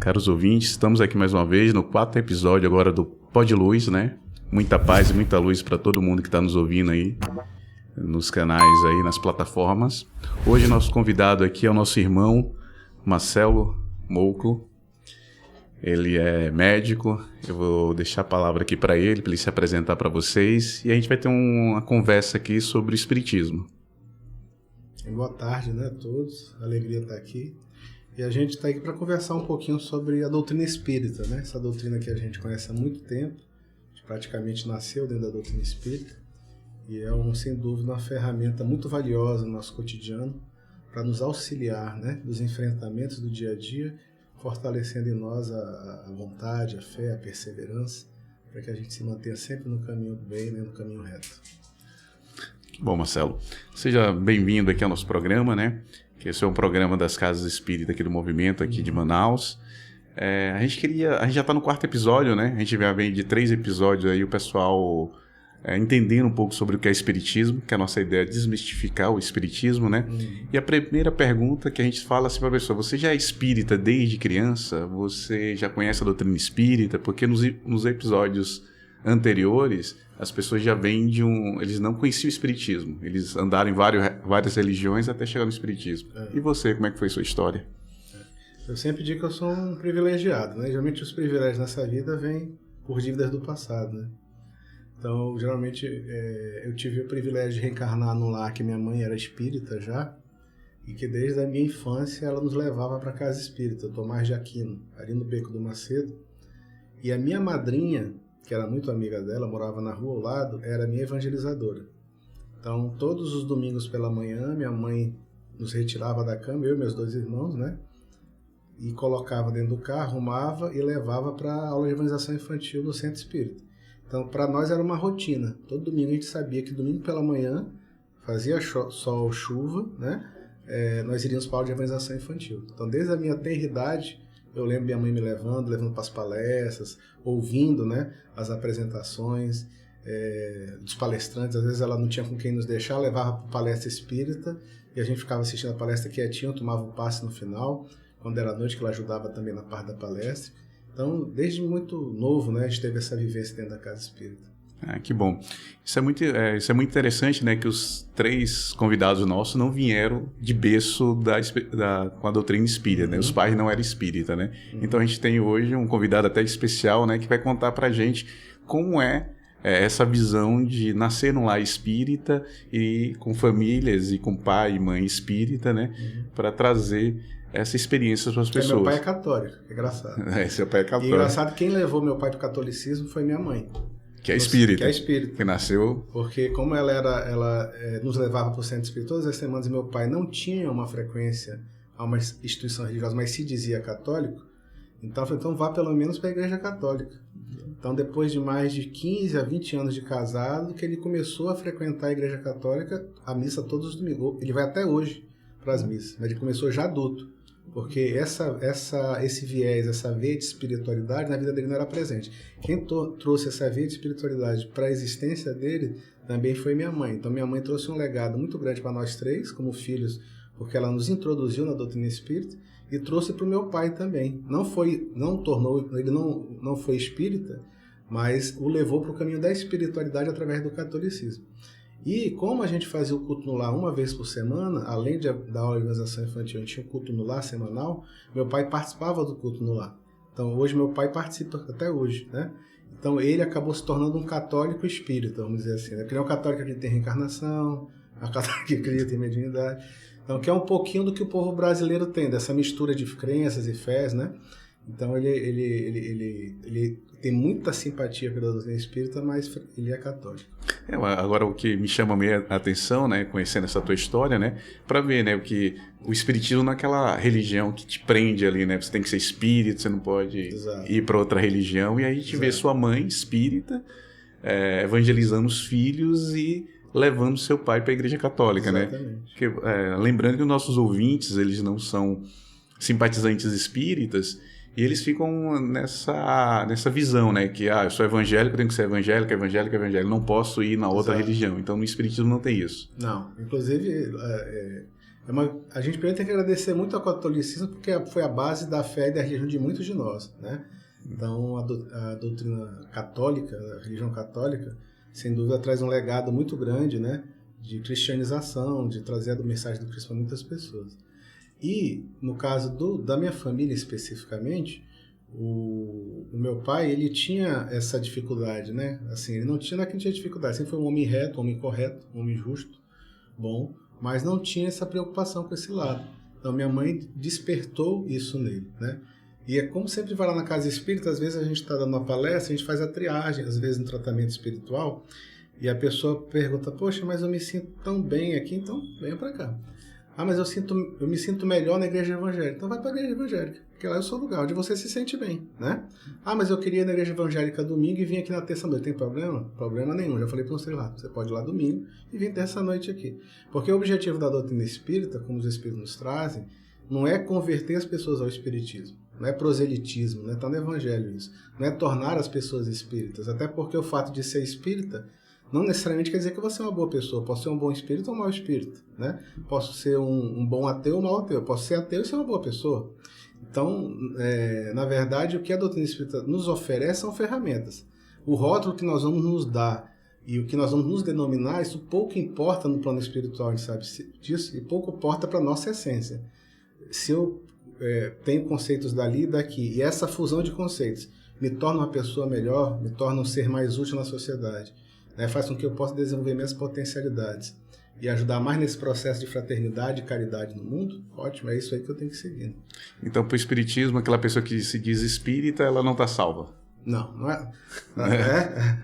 caros ouvintes, estamos aqui mais uma vez no 4º episódio agora do Pod Luz, né? Muita paz e muita luz para todo mundo que está nos ouvindo aí, nos canais aí, nas plataformas. Hoje nosso convidado aqui é o nosso irmão Marcelo Mouco. Ele é médico, eu vou deixar a palavra aqui para ele se apresentar para vocês e a gente vai ter uma conversa aqui sobre o espiritismo. Boa tarde, né, a todos, alegria estar aqui. E a gente está aqui para conversar um pouquinho sobre a doutrina espírita, né? Essa doutrina que a gente conhece há muito tempo, a gente praticamente nasceu dentro da doutrina espírita e é, sem dúvida, uma ferramenta muito valiosa no nosso cotidiano para nos auxiliar, né, dos enfrentamentos do dia a dia, fortalecendo em nós a vontade, a fé, a perseverança, para que a gente se mantenha sempre no caminho do bem, né, no caminho reto. Bom, Marcelo, seja bem-vindo aqui ao nosso programa, né? Que esse é um programa das Casas Espírita aqui do Movimento, aqui de Manaus. A gente já está no 4º episódio, né? A gente vem de 3 episódios aí, o pessoal entendendo um pouco sobre o que é espiritismo, que a nossa ideia é desmistificar o espiritismo, né? E a primeira pergunta que a gente fala assim para a pessoa: você já é espírita desde criança? Você já conhece a doutrina espírita? Porque nos episódios anteriores, as pessoas já vêm eles não conheciam o espiritismo. Eles andaram em várias religiões até chegar no espiritismo. E você, como é que foi a sua história? Eu sempre digo que eu sou um privilegiado, né? Geralmente os privilégios nessa vida vêm por dívidas do passado, né? Então, geralmente, eu tive o privilégio de reencarnar num lar que minha mãe era espírita já, e que desde a minha infância ela nos levava para a casa espírita, Tomás de Aquino, ali no Beco do Macedo. E a minha madrinha, que era muito amiga dela, morava na rua ao lado, era minha evangelizadora. Então, todos os domingos pela manhã, minha mãe nos retirava da cama, eu e meus 2 irmãos, né? E colocava dentro do carro, arrumava e levava para a aula de evangelização infantil no Centro Espírita. Então, para nós era uma rotina. Todo domingo a gente sabia que domingo pela manhã, fazia sol, chuva, né? Nós iríamos para a aula de evangelização infantil. Então, desde a minha tenra idade, eu lembro minha mãe me levando para as palestras, ouvindo, né, as apresentações dos palestrantes. Às vezes ela não tinha com quem nos deixar, levava para a palestra espírita e a gente ficava assistindo a palestra quietinho, tomava um passe no final, quando era noite, que ela ajudava também na parte da palestra. Então, desde muito novo, né, a gente teve essa vivência dentro da casa espírita. Que bom. Isso é muito interessante, né, que os 3 convidados nossos não vieram de berço com a doutrina espírita, né? Os pais não eram espírita, né? Então a gente tem hoje um convidado até especial, né, que vai contar pra gente como essa visão de nascer num lar espírita e com famílias e com pai e mãe espírita, né, para trazer essa experiência para as pessoas. Meu pai é católico, é engraçado. Seu pai é católico. E engraçado, quem levou meu pai para o catolicismo foi minha mãe. Que é espírita. Que é espírita. Que nasceu... Porque como ela nos levava para o Centro Espírita todas as semanas e meu pai não tinha uma frequência a uma instituição religiosa, mas se dizia católico, então eu falei, então vá pelo menos para a Igreja Católica. Então depois de mais de 15 a 20 anos de casado, que ele começou a frequentar a Igreja Católica, a missa todos os domingos. Ele vai até hoje para as missas, mas ele começou já adulto. Porque esse viés, essa veia de espiritualidade na vida dele não era presente. Quem trouxe essa veia de espiritualidade para a existência dele também foi minha mãe. Então minha mãe trouxe um legado muito grande para nós 3, como filhos, porque ela nos introduziu na doutrina espírita e trouxe para o meu pai também. Ele não foi espírita, mas o levou para o caminho da espiritualidade através do catolicismo. E como a gente fazia o culto no lar uma vez por semana, além da aula de organização infantil, a gente tinha o culto no lar semanal, meu pai participava do culto no lar. Então hoje meu pai participa até hoje, né? Então ele acabou se tornando um católico espírita, vamos dizer assim, né? Porque ele é um católico que acredita em reencarnação, um católico que acredita em mediunidade. Então que é um pouquinho do que o povo brasileiro tem, dessa mistura de crenças e fés, né? Então ele tem muita simpatia pela doutrina espírita, mas ele é católico. Agora o que me chama meio a atenção, né, conhecendo essa tua história, né, para ver, né, que o espiritismo não é aquela religião que te prende ali, né, você tem que ser espírita, você não pode ir para outra religião, e aí a gente vê sua mãe espírita evangelizando os filhos e levando seu pai para a Igreja Católica, né? Porque, lembrando que os nossos ouvintes, eles não são simpatizantes espíritas, e eles ficam nessa visão, né? Que eu sou evangélico, eu tenho que ser evangélico, não posso ir na outra religião. Então no espiritismo não tem isso. Não, inclusive A gente primeiro tem que agradecer muito ao catolicismo, porque foi a base da fé e da religião de muitos de nós, né? Então, a doutrina católica, a religião católica, sem dúvida traz um legado muito grande, né? De cristianização, de trazer a mensagem do Cristo para muitas pessoas. E, no caso da minha família especificamente, o meu pai, ele tinha essa dificuldade, né? Assim, ele não tinha dificuldade, sempre foi um homem reto, um homem correto, um homem justo, bom, mas não tinha essa preocupação com esse lado. Então, minha mãe despertou isso nele, né? E é como sempre vai lá na casa espírita, às vezes a gente está dando uma palestra, a gente faz a triagem, às vezes no tratamento espiritual, e a pessoa pergunta, poxa, mas eu me sinto tão bem aqui, então venha para cá. Ah, mas eu me sinto melhor na igreja evangélica. Então vai para a igreja evangélica, porque lá é o seu lugar, onde você se sente bem, né? Ah, mas eu queria ir na igreja evangélica domingo e vim aqui na terça-noite. Tem problema? Problema nenhum. Já falei para você lá. Você pode ir lá domingo e vir terça-noite aqui. Porque o objetivo da doutrina espírita, como os espíritos nos trazem, não é converter as pessoas ao espiritismo. Não é proselitismo, não está no evangelho isso. Não é tornar as pessoas espíritas. Até porque o fato de ser espírita não necessariamente quer dizer que você é uma boa pessoa. Posso ser um bom espírito ou um mau espírito, né? Posso ser um bom ateu ou um mau ateu. Posso ser ateu e ser uma boa pessoa. Então, na verdade, o que a doutrina espírita nos oferece são ferramentas. O rótulo que nós vamos nos dar e o que nós vamos nos denominar, isso pouco importa no plano espiritual, a gente sabe disso, e pouco importa para a nossa essência. Se eu tenho conceitos dali e daqui, e essa fusão de conceitos me torna uma pessoa melhor, me torna um ser mais útil na sociedade, né, faz com que eu possa desenvolver minhas potencialidades e ajudar mais nesse processo de fraternidade e caridade no mundo, ótimo, é isso aí que eu tenho que seguir. Então, para o espiritismo, aquela pessoa que se diz espírita, ela não está salva? Não é.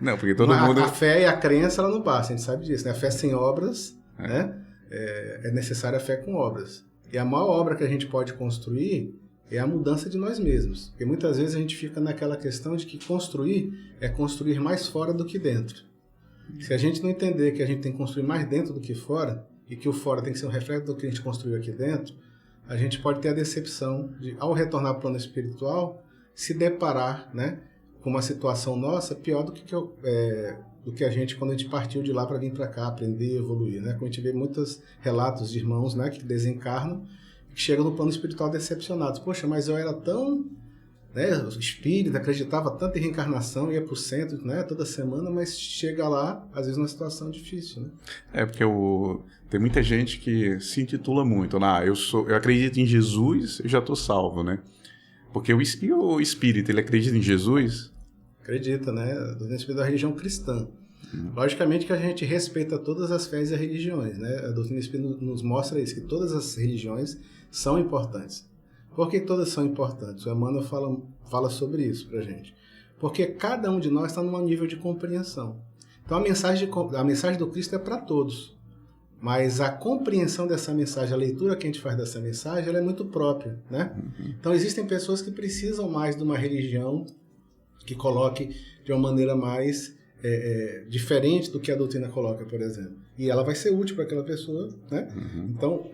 Não, porque todo mundo... A fé e a crença, ela não basta, a gente sabe disso, né? A fé sem obras, né? É necessária a fé com obras. E a maior obra que a gente pode construir é a mudança de nós mesmos. Porque muitas vezes a gente fica naquela questão de que construir é construir mais fora do que dentro. Se a gente não entender que a gente tem que construir mais dentro do que fora, e que o fora tem que ser um reflexo do que a gente construiu aqui dentro, a gente pode ter a decepção de, ao retornar para o plano espiritual, se deparar, né, com uma situação nossa pior do que a gente quando a gente partiu de lá para vir para cá, aprender e evoluir, né? Como a gente vê muitos relatos de irmãos, né, que desencarnam, que chegam no plano espiritual decepcionados. Poxa, mas eu era tão, né, espírita, acreditava tanto em reencarnação, ia para o centro, né, toda semana, mas chega lá, às vezes, numa situação difícil, né? Porque tem muita gente que se intitula muito, eu acredito em Jesus, eu já estou salvo, né? Porque o espírita, ele acredita em Jesus? Acredita, né? A doutrina espírita é a religião cristã. Logicamente que a gente respeita todas as fés e religiões, né? A doutrina espírita nos mostra isso, que todas as religiões são importantes. Por que todas são importantes? O Emmanuel fala sobre isso pra gente. Porque cada um de nós está num nível de compreensão. Então a mensagem do Cristo é para todos. Mas a compreensão dessa mensagem, a leitura que a gente faz dessa mensagem, ela é muito própria, né? Então existem pessoas que precisam mais de uma religião que coloque de uma maneira mais diferente do que a doutrina coloca, por exemplo. E ela vai ser útil para aquela pessoa, né? Então,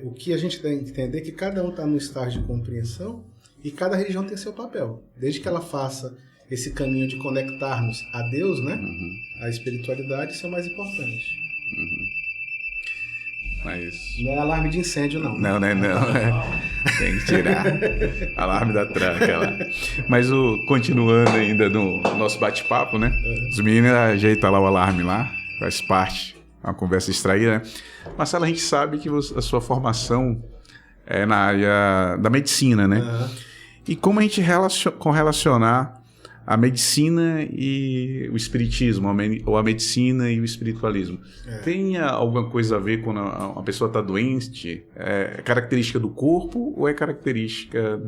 o que a gente tem que entender é que cada um está no estágio de compreensão e cada religião tem seu papel. Desde que ela faça esse caminho de conectarmos a Deus, né? A espiritualidade, isso é o mais importante. Mas... Não é alarme de incêndio, não. Não. Tem que tirar. Alarme da tranca lá. Mas continuando ainda no nosso bate-papo, né? Os meninos ajeitam lá o alarme lá, faz parte, é uma conversa distraída, né? Marcelo, a gente sabe que a sua formação é na área da medicina, né? E como a gente correlacionar a medicina e o espiritismo, ou a medicina e o espiritualismo. Tem alguma coisa a ver quando uma pessoa está doente? É característica do corpo ou é característica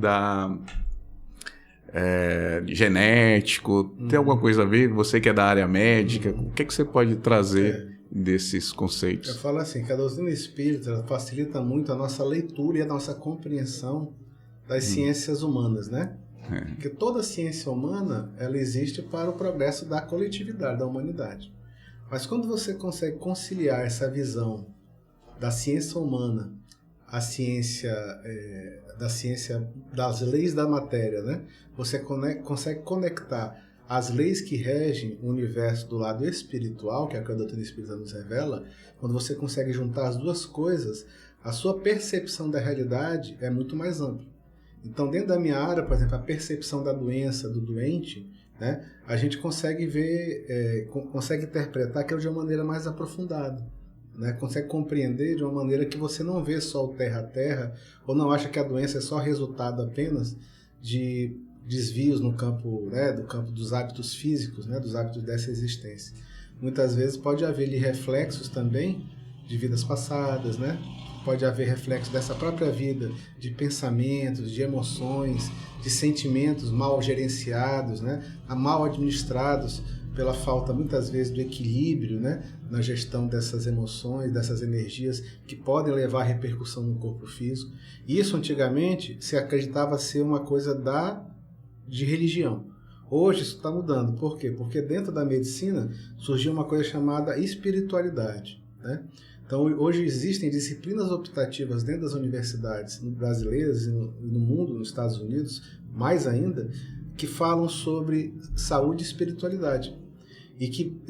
genético? Tem alguma coisa a ver? Você que é da área médica, o que você pode trazer desses conceitos? Eu falo assim, que a doutrina espírita ela facilita muito a nossa leitura e a nossa compreensão das ciências humanas, né? Porque toda a ciência humana, ela existe para o progresso da coletividade, da humanidade. Mas quando você consegue conciliar essa visão da ciência humana, a ciência das leis da matéria, né? Você consegue conectar as leis que regem o universo do lado espiritual, que é o que a doutrina espírita nos revela. Quando você consegue juntar as duas coisas, a sua percepção da realidade é muito mais ampla. Então, dentro da minha área, por exemplo, a percepção da doença, do doente, né, a gente consegue ver, consegue interpretar aquilo de uma maneira mais aprofundada, né, consegue compreender de uma maneira que você não vê só o terra a terra, ou não acha que a doença é só resultado apenas de desvios no campo, né, do campo dos hábitos físicos, né, dos hábitos dessa existência. Muitas vezes pode haver ali reflexos também de vidas passadas, né? Pode haver reflexos dessa própria vida, de pensamentos, de emoções, de sentimentos mal gerenciados, né? Mal administrados pela falta, muitas vezes, do equilíbrio, né? Na gestão dessas emoções, dessas energias que podem levar a repercussão no corpo físico. Isso, antigamente, se acreditava ser uma coisa de religião. Hoje isso está mudando. Por quê? Porque dentro da medicina surgiu uma coisa chamada espiritualidade, né? Então, hoje existem disciplinas optativas dentro das universidades brasileiras e no mundo, nos Estados Unidos, mais ainda, que falam sobre saúde e espiritualidade. E que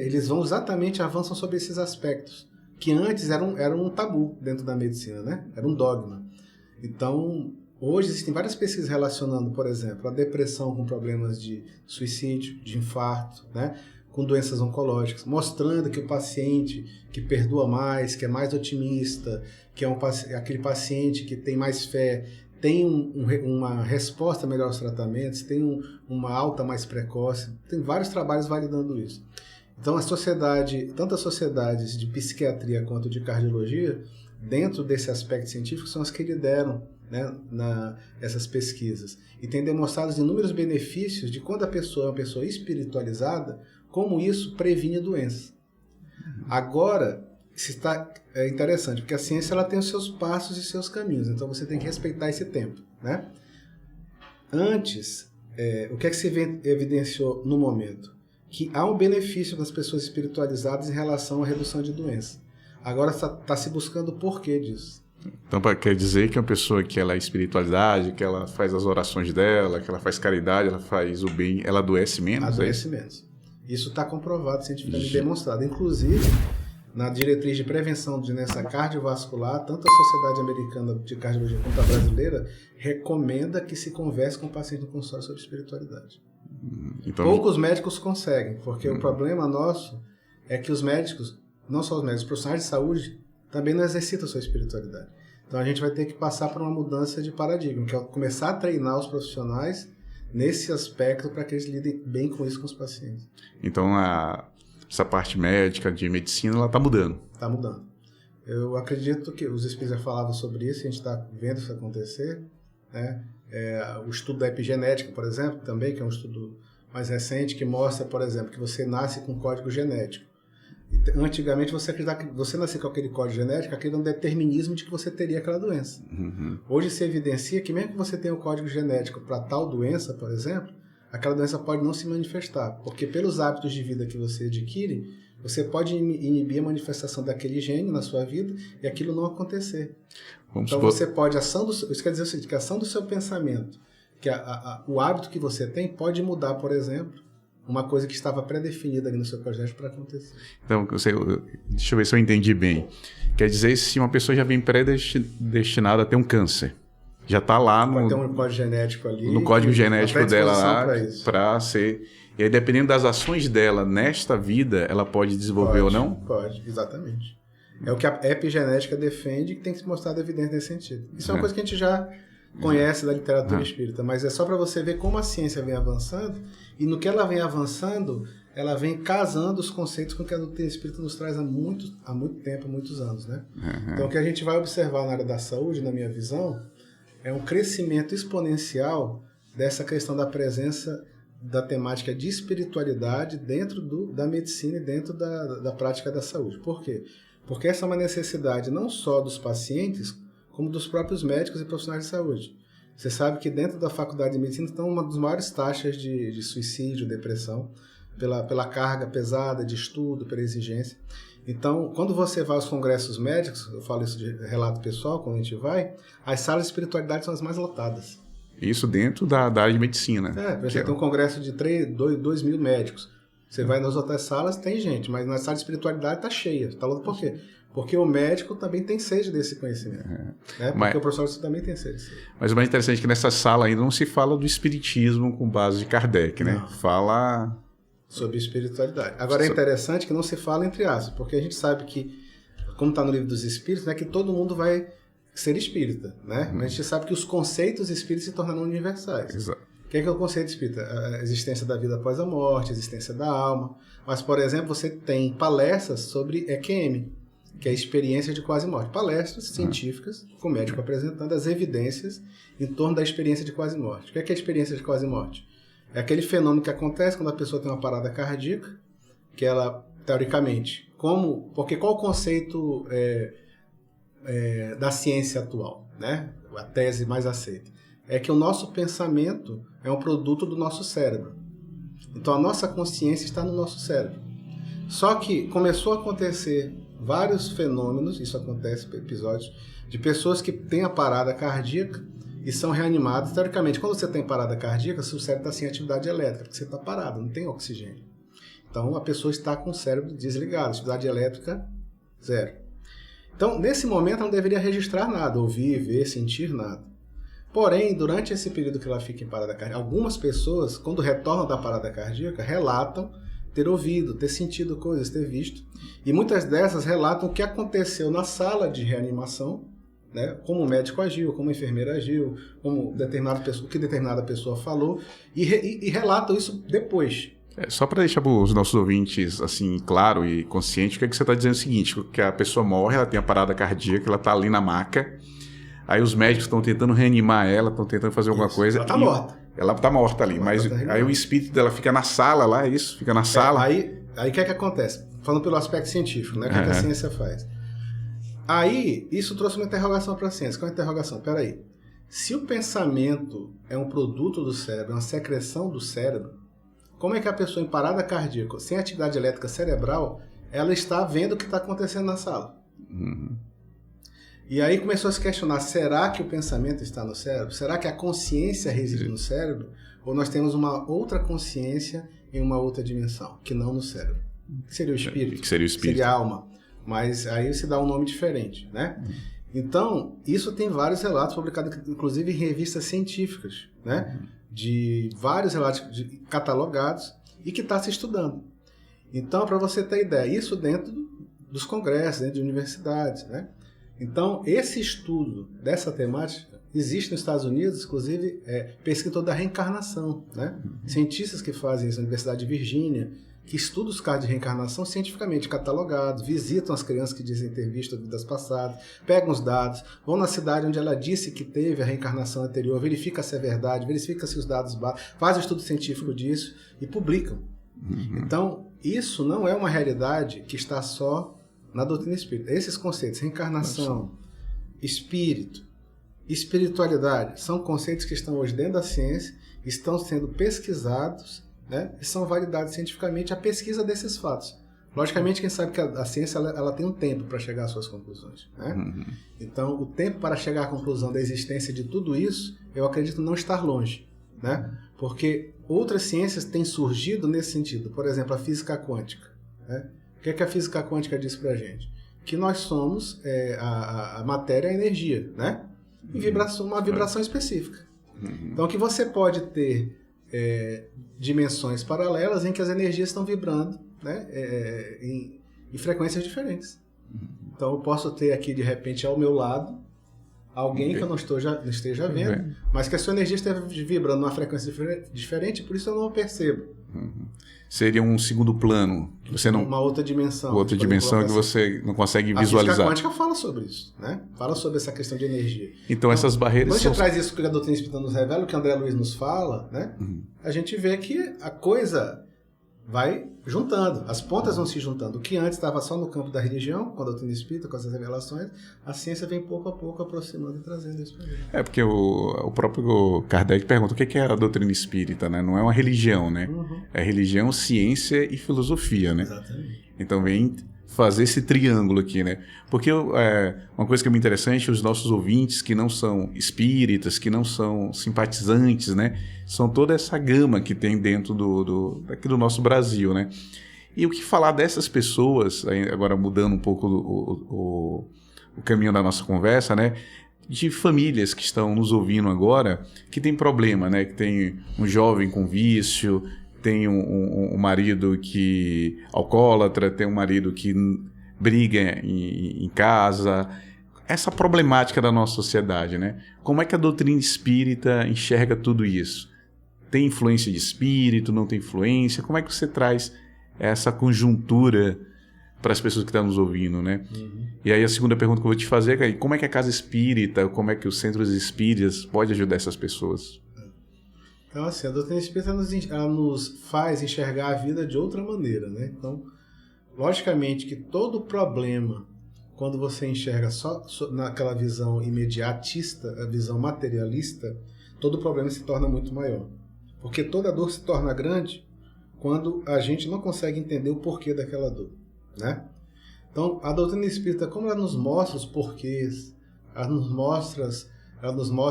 eles vão exatamente, avançam sobre esses aspectos, que antes eram um tabu dentro da medicina, né? Era um dogma. Então, hoje existem várias pesquisas relacionando, por exemplo, a depressão com problemas de suicídio, de infarto, né? Com doenças oncológicas, mostrando que o paciente que perdoa mais, que é mais otimista, que é aquele paciente que tem mais fé, tem uma resposta melhor aos tratamentos, tem uma alta mais precoce. Tem vários trabalhos validando isso. Então, tanto as sociedades de psiquiatria quanto de cardiologia, dentro desse aspecto científico, são as que lideram, né, essas pesquisas. E tem demonstrado inúmeros benefícios de quando a pessoa é uma pessoa espiritualizada, como isso previne doenças. Agora, é interessante, porque a ciência ela tem os seus passos e seus caminhos, então você tem que respeitar esse tempo, né? Antes, o que é que se evidenciou no momento? Que há um benefício das pessoas espiritualizadas em relação à redução de doença. Agora está se buscando o porquê disso. Então, quer dizer que uma pessoa que ela é espiritualidade, que ela faz as orações dela, que ela faz caridade, ela faz o bem, ela adoece menos? Adoece menos. Isso está comprovado, cientificamente demonstrado. Inclusive, na diretriz de prevenção de doença cardiovascular, tanto a Sociedade Americana de Cardiologia quanto a brasileira recomenda que se converse com o paciente no consultório sobre espiritualidade. Então... Poucos médicos conseguem, porque o problema nosso é que os médicos, não só os médicos, os profissionais de saúde, também não exercitam a sua espiritualidade. Então a gente vai ter que passar por uma mudança de paradigma, que é começar a treinar os profissionais nesse aspecto para que eles lidem bem com isso com os pacientes. Então, essa parte médica, de medicina, ela está mudando. Está mudando. Eu acredito que os espíritas falavam sobre isso, a gente está vendo isso acontecer, né? O estudo da epigenética, por exemplo, também, que é um estudo mais recente, que mostra, por exemplo, que você nasce com código genético. Antigamente você acreditava que você nascia com aquele código genético, aquele é um determinismo de que você teria aquela doença. Uhum. Hoje se evidencia que mesmo que você tenha o código genético para tal doença, por exemplo, aquela doença pode não se manifestar, porque pelos hábitos de vida que você adquire, você pode inibir a manifestação daquele gene na sua vida e aquilo não acontecer. Então você pode, isso quer dizer o seguinte, que a ação do seu pensamento, que o hábito que você tem pode mudar, por exemplo, uma coisa que estava pré-definida ali no seu projeto para acontecer. Então, deixa eu ver se eu entendi bem. Quer dizer, se uma pessoa já vem predestinada a ter um câncer, já está lá pode ter um código genético ali. No código genético dela lá, para ser... E aí, dependendo das ações dela nesta vida, ela pode desenvolver ou não? Pode, exatamente. É o que a epigenética defende, que tem que se mostrar evidência nesse sentido. Isso é uma coisa que a gente já conhece da literatura espírita, mas é só para você ver como a ciência vem avançando, e no que ela vem avançando, ela vem casando os conceitos com o que a doutrina espírita nos traz há muito tempo, há muitos anos, né? Então, o que a gente vai observar na área da saúde, na minha visão, é um crescimento exponencial dessa questão da presença da temática de espiritualidade dentro da medicina e dentro da prática da saúde. Por quê? Porque essa é uma necessidade não só dos pacientes, como dos próprios médicos e profissionais de saúde. Você sabe que dentro da faculdade de medicina estão uma das maiores taxas de suicídio, depressão, pela carga pesada de estudo, pela exigência. Então, quando você vai aos congressos médicos, eu falo isso de relato pessoal, quando a gente vai, as salas de espiritualidade são as mais lotadas. Isso dentro da área de medicina. Você tem um congresso de 2 mil médicos. Você vai nas outras salas, tem gente, mas na sala de espiritualidade está cheia. Tá louco por quê? Porque o médico também tem sede desse conhecimento. Porque o professor também tem sede. Mas o mais interessante é que nessa sala ainda não se fala do espiritismo com base de Kardec, né? Não. Fala sobre espiritualidade. Agora é interessante que não se fala entre aspas, porque a gente sabe que, como está no livro dos espíritos, né, que todo mundo vai ser espírita, né? Mas a gente sabe que os conceitos espíritas se tornam universais. Exato. O que é o conceito espírita? A existência da vida após a morte, a existência da alma. Mas, por exemplo, você tem palestras sobre EQM, que é a experiência de quase morte. Palestras científicas, com o médico apresentando as evidências em torno da experiência de quase morte. O que é a experiência de quase morte? É aquele fenômeno que acontece quando a pessoa tem uma parada cardíaca, que ela, teoricamente, porque qual o conceito da ciência atual, né? A tese mais aceita? É que o nosso pensamento é um produto do nosso cérebro. Então a nossa consciência está no nosso cérebro. Só que começou a acontecer vários fenômenos, isso acontece em episódios, de pessoas que têm a parada cardíaca e são reanimadas. Teoricamente, quando você tem parada cardíaca, seu cérebro está sem atividade elétrica, porque você está parado, não tem oxigênio. Então a pessoa está com o cérebro desligado, atividade elétrica zero. Então, nesse momento, ela não deveria registrar nada, ouvir, ver, sentir nada. Porém, durante esse período que ela fica em parada cardíaca, algumas pessoas, quando retornam da parada cardíaca, relatam ter ouvido, ter sentido coisas, ter visto. E muitas dessas relatam o que aconteceu na sala de reanimação, né? Como o médico agiu, como a enfermeira agiu, como o que determinada pessoa falou, e relatam isso depois. Só para deixar para os nossos ouvintes assim claro e consciente, o que é que você está dizendo é o seguinte, que a pessoa morre, ela tem a parada cardíaca, ela está ali na maca, aí os médicos estão tentando reanimar ela, estão tentando fazer alguma coisa. Ela está morta. Ela está morta ali, mas aí o espírito dela fica na sala lá, é isso? Fica na sala. Aí o que é que acontece? Falando pelo aspecto científico, né? O que, é que a ciência faz? Aí, isso trouxe uma interrogação para a ciência. Qual é a interrogação? Peraí. Se o pensamento é um produto do cérebro, é uma secreção do cérebro, como é que a pessoa em parada cardíaca, sem atividade elétrica cerebral, ela está vendo o que está acontecendo na sala? Uhum. E aí começou a se questionar, será que o pensamento está no cérebro? Será que a consciência reside no cérebro? Ou nós temos uma outra consciência em uma outra dimensão, que não no cérebro? Que seria o espírito? Que seria o espírito. Seria a alma. Mas aí se dá um nome diferente, né? Então, isso tem vários relatos publicados, inclusive em revistas científicas, né? De vários relatos catalogados e que está se estudando. Então, para você ter ideia, isso dentro dos congressos, dentro de universidades, né? Então, esse estudo dessa temática existe nos Estados Unidos, inclusive pesquisa da reencarnação, né? Cientistas que fazem isso na Universidade de Virgínia, que estudam os casos de reencarnação cientificamente catalogados, visitam as crianças que dizem ter visto vidas passadas, pegam os dados, vão na cidade onde ela disse que teve a reencarnação anterior, verifica se é verdade, verifica se os dados batem, faz um estudo científico disso e publicam. Então, isso não é uma realidade que está só na doutrina espírita. Esses conceitos, reencarnação, espírito, espiritualidade, são conceitos que estão hoje dentro da ciência, estão sendo pesquisados, né, e são validados cientificamente a pesquisa desses fatos. Logicamente, quem sabe que a ciência ela tem um tempo para chegar às suas conclusões, né? Então, o tempo para chegar à conclusão da existência de tudo isso, eu acredito não estar longe, né? Porque outras ciências têm surgido nesse sentido. Por exemplo, a física quântica, né? O que é que a física quântica diz para a gente? Que nós somos a matéria, a energia, né? E uma vibração específica. Então, que você pode ter dimensões paralelas em que as energias estão vibrando, né? Em frequências diferentes. Então, eu posso ter aqui, de repente, ao meu lado, alguém que eu não esteja vendo, mas que a sua energia esteja vibrando numa frequência diferente, por isso eu não o percebo. Seria um segundo plano, que você não... Uma outra dimensão. Outra dimensão que você não consegue visualizar. A física quântica fala sobre isso, né? Fala sobre essa questão de energia. Então essas barreiras... Quando a gente traz isso que a doutrina espírita nos revela, o que André Luiz nos fala, né? A gente vê que a coisa vai juntando, as pontas vão se juntando. O que antes estava só no campo da religião, com a doutrina espírita, com essas revelações, a ciência vem pouco a pouco aproximando e trazendo isso para gente. Porque o próprio Kardec pergunta o que é a doutrina espírita, né? Não é uma religião, né? É religião, ciência e filosofia, né? Exatamente. Então vem fazer esse triângulo aqui, né? Porque uma coisa que é muito interessante, os nossos ouvintes que não são espíritas, que não são simpatizantes, né? São toda essa gama que tem dentro aqui do nosso Brasil, né? E o que falar dessas pessoas, agora mudando um pouco o caminho da nossa conversa, né? De famílias que estão nos ouvindo agora, que tem problema, né? Que tem um jovem com vício, tem um marido que alcoólatra, tem um marido que briga em casa. Essa problemática da nossa sociedade, né? Como é que a doutrina espírita enxerga tudo isso? Tem influência de espírito, não tem influência? Como é que você traz essa conjuntura para as pessoas que estão nos ouvindo, né? Uhum. E aí a segunda pergunta que eu vou te fazer é como é que a casa espírita, como é que os centros espíritas podem ajudar essas pessoas? Então, assim, a doutrina espírita ela nos faz enxergar a vida de outra maneira, né? Então, logicamente que todo problema, quando você enxerga só naquela visão imediatista, a visão materialista, todo problema se torna muito maior. Porque toda dor se torna grande quando a gente não consegue entender o porquê daquela dor, né? Então, a doutrina espírita, como ela nos mostra os porquês, ela nos mostra